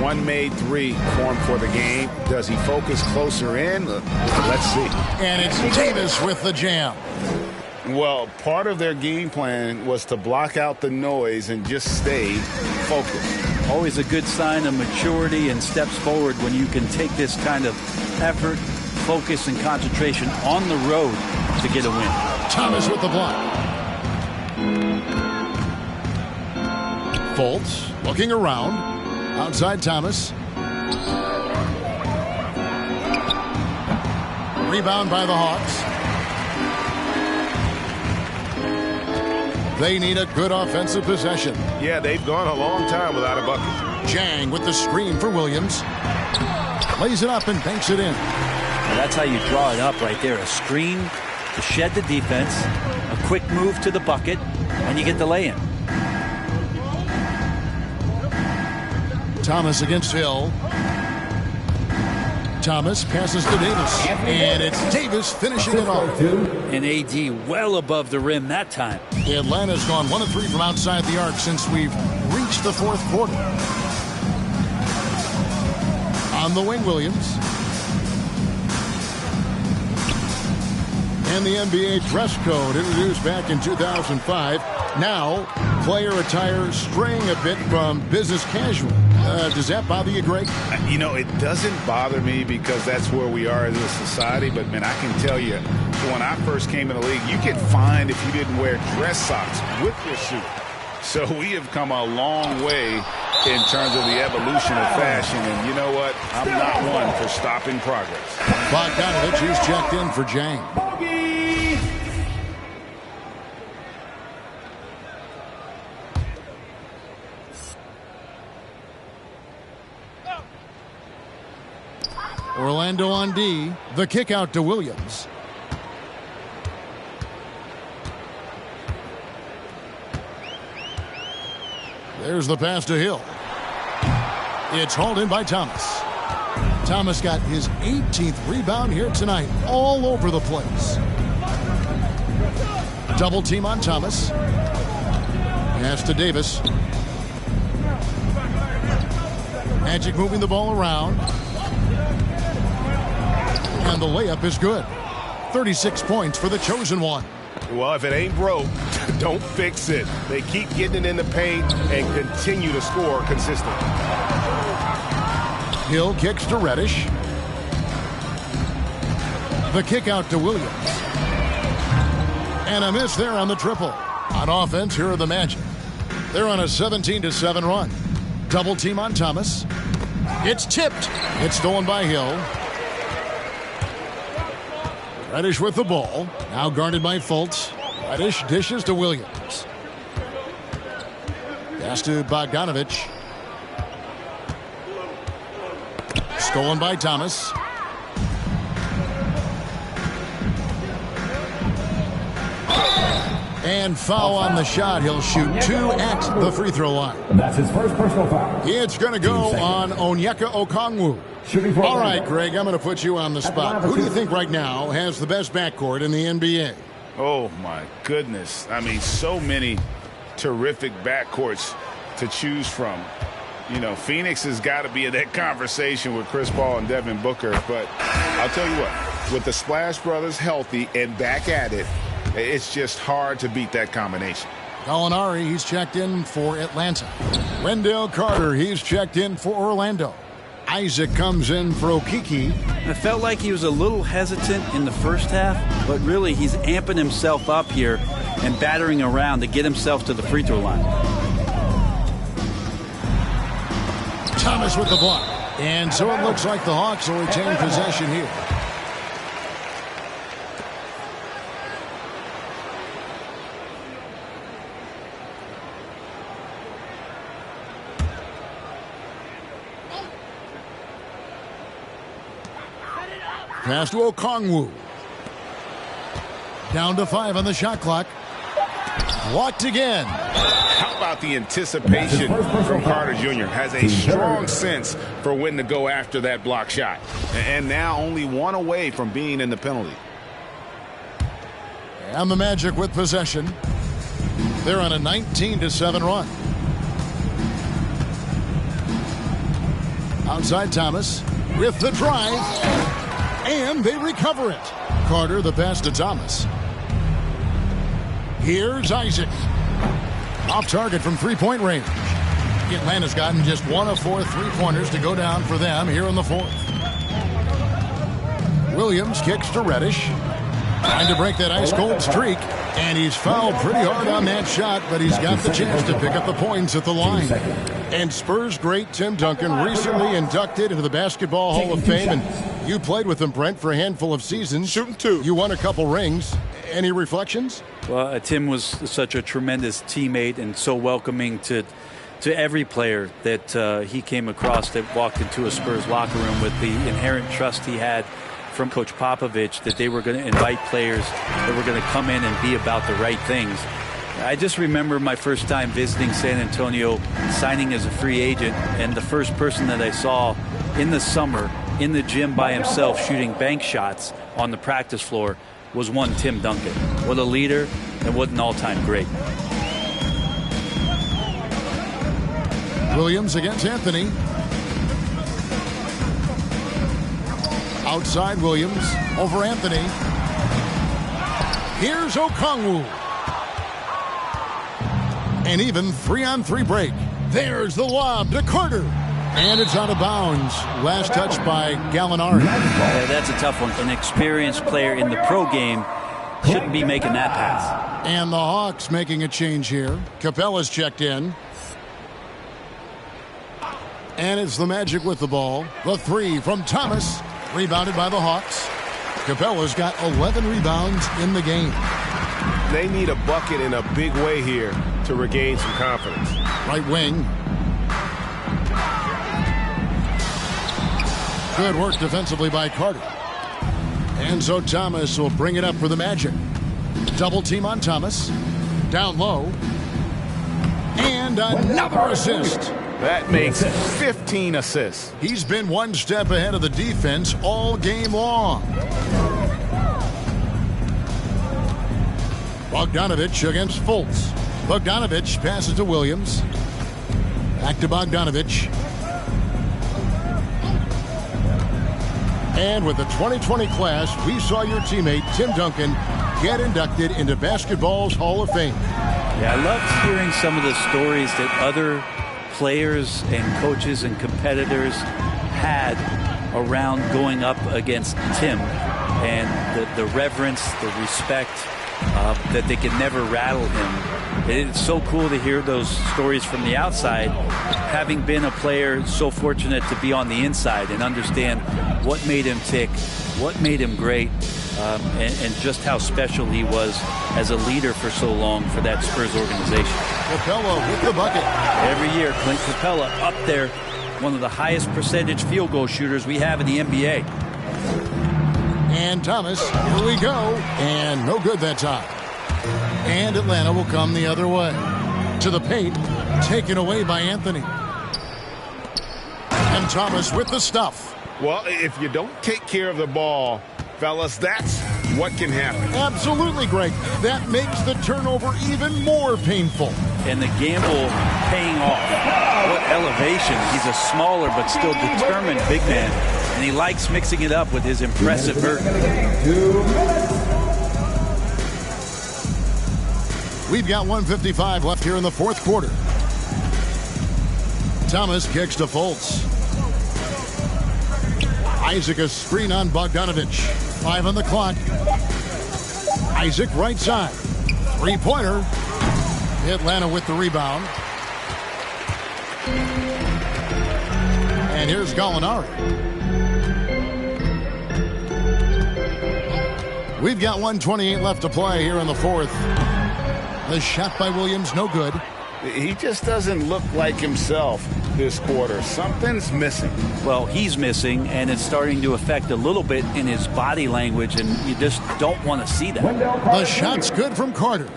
One made 3 formed for the game. Does he focus closer in? Let's see. And it's Davis with the jam. Well, part of their game plan was to block out the noise and just stay focused. Always a good sign of maturity and steps forward when you can take this kind of effort, focus, and concentration on the road to get a win. Thomas with the block. Fultz looking around. Outside Thomas. Rebound by the Hawks. They need a good offensive possession. Yeah, they've gone a long time without a bucket. Jang with the screen for Williams. Lays it up and banks it in. Well, that's how you draw it up right there. A screen to shed the defense, a quick move to the bucket, and you get the lay-in. Thomas against Hill. Thomas passes to Davis. And it's Davis finishing it off. And AD well above the rim that time. Atlanta's gone 1 of 3 from outside the arc since we've reached the fourth quarter. On the wing, Williams. And the NBA dress code introduced back in 2005. Now, player attire straying a bit from business casual. Does that bother you, Greg? You know, it doesn't bother me because that's where we are as a society. But, man, I can tell you, when I first came in the league, you get fined if you didn't wear dress socks with your suit. So we have come a long way in terms of the evolution of fashion. And you know what? I'm not one for stopping progress. Bogdanovich is checked in for Jang. Orlando on D. The kick out to Williams. There's the pass to Hill. It's hauled in by Thomas. Thomas got his 18th rebound here tonight, all over the place. Double team on Thomas. Pass to Davis. Magic moving the ball around. And the layup is good. 36 points for the chosen one. Well, if it ain't broke, don't fix it. They keep getting it in the paint and continue to score consistently. Hill kicks to Reddish. The kick out to Williams. And a miss there on the triple. On offense, here are the Magic. They're on a 17-7 run. Double team on Thomas. It's tipped. It's stolen by Hill. Reddish with the ball. Now guarded by Fultz. Reddish dishes to Williams. Pass to Bogdanovich. Stolen by Thomas. And foul on the shot. He'll shoot 2 at the free throw line. That's his first personal foul. It's going to go on Onyeka Okongwu. All right, Greg, I'm going to put you on the spot. Who do you think right now has the best backcourt in the NBA? Oh, my goodness. I mean, so many terrific backcourts to choose from. You know, Phoenix has got to be in that conversation with Chris Paul and Devin Booker. But I'll tell you what, with the Splash Brothers healthy and back at it, it's just hard to beat that combination. Gallinari, he's checked in for Atlanta. Wendell Carter, he's checked in for Orlando. Isaac comes in for Okeke. It felt like he was a little hesitant in the first half, but really he's amping himself up here and battering around to get himself to the free throw line. Thomas with the block. And so it looks like the Hawks will retain possession here. Pass to Okongwu. Down to 5 on the shot clock. Blocked again. How about the anticipation from Carter Jr.? Has a strong sense for when to go after that block shot. And now only 1 away from being in the penalty. And the Magic with possession. They're on a 19-7 run. Outside Thomas with the drive. And they recover it. Carter the pass to Thomas. Here's Isaac. Off target from three-point range. Atlanta's gotten just 1 of 4 three-pointers to go down for them here in the fourth. Williams kicks to Reddish. Trying to break that ice-cold streak, and he's fouled pretty hard on that shot, but he's got the chance to pick up the points at the line. And Spurs great Tim Duncan recently inducted into the Basketball Hall of Fame, and you played with him, Brent, for a handful of seasons. Shooting 2. You won a couple rings. Any reflections? Well, Tim was such a tremendous teammate and so welcoming to every player that he came across that walked into a Spurs locker room with the inherent trust he had from Coach Popovich that they were going to invite players that were going to come in and be about the right things. I just remember my first time visiting San Antonio, signing as a free agent, and the first person that I saw in the summer in the gym by himself shooting bank shots on the practice floor was one Tim Duncan. What a leader and what an all-time great. Williams against Anthony. Outside Williams over Anthony. Here's Okongwu. An even 3-on-3 break. There's the lob to Carter. And it's out of bounds. Last touch by Gallinari. Yeah, that's a tough one. An experienced player in the pro game shouldn't be making that pass. And the Hawks making a change here. Capella's checked in. And it's the Magic with the ball. The 3 from Thomas. Rebounded by the Hawks. Capella's got 11 rebounds in the game. They need a bucket in a big way here to regain some confidence. Right wing. Good work defensively by Carter. And so Thomas will bring it up for the Magic. Double team on Thomas. Down low. And another assist. That makes 15 assists. He's been one step ahead of the defense all game long. Bogdanovich against Fultz. Bogdanovich passes to Williams. Back to Bogdanovich. And with the 2020 class, we saw your teammate Tim Duncan get inducted into Basketball's Hall of Fame. Yeah, I loved hearing some of the stories that other players and coaches and competitors had around going up against Tim, and the reverence, the respect, that they could never rattle him. It's so cool to hear those stories from the outside, having been a player so fortunate to be on the inside and understand what made him tick, what made him great, and just how special he was as a leader for so long for that Spurs organization. Capella with the bucket. Every year, Clint Capella up there, one of the highest percentage field goal shooters we have in the NBA. And Thomas, here we go. And no good that time. And Atlanta will come the other way. To the paint, taken away by Anthony. And Thomas with the stuff. Well, if you don't take care of the ball, fellas, that's what can happen. Absolutely, Greg. That makes the turnover even more painful. And the gamble paying off. What elevation. He's a smaller but still determined big man. And he likes mixing it up with his impressive vert. We've got 1:55 left here in the fourth quarter. Thomas kicks to Fultz. Isaac a screen on Bogdanovich. 5 on the clock. Isaac right side. Three-pointer. Atlanta with the rebound. And here's Gallinari. We've got 1:28 left to play here in the fourth. The shot by Williams, no good. He just doesn't look like himself this quarter. Something's missing. Well, he's missing, and it's starting to affect a little bit in his body language, and you just don't want to see that. The shot's good from Carter.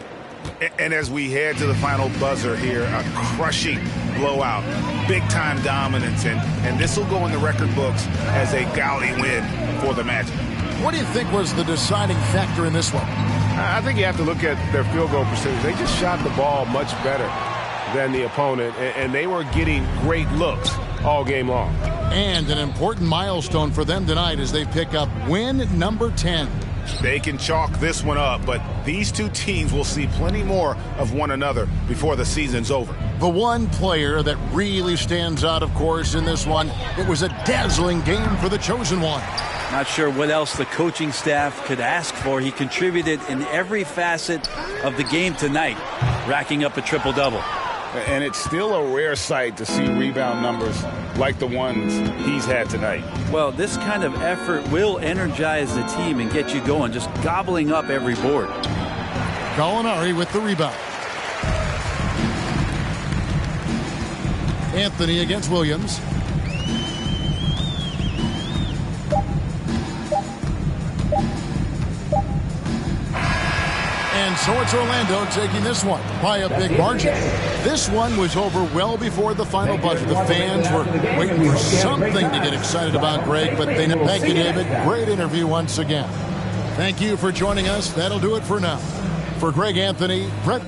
And as we head to the final buzzer here, a crushing blowout, big-time dominance, and this will go in the record books as a gaudy win for the Magic. What do you think was the deciding factor in this one? I think you have to look at their field goal percentage. They just shot the ball much better than the opponent, and they were getting great looks all game long. And an important milestone for them tonight as they pick up win number 10. They can chalk this one up, but these two teams will see plenty more of one another before the season's over. The one player that really stands out, of course, in this one, it was a dazzling game for the chosen one. Not sure what else the coaching staff could ask for. He contributed in every facet of the game tonight, racking up a triple-double. And it's still a rare sight to see rebound numbers like the ones he's had tonight. Well, this kind of effort will energize the team and get you going, just gobbling up every board. Gallinari with the rebound. Anthony against Williams. And so it's Orlando taking this one by a big margin. This one was over well before the final buzzer. The fans were waiting for something to get excited about, Greg, but they didn't. Thank you, David. Great interview once again. Thank you for joining us. That'll do it for now. For Greg Anthony, Brett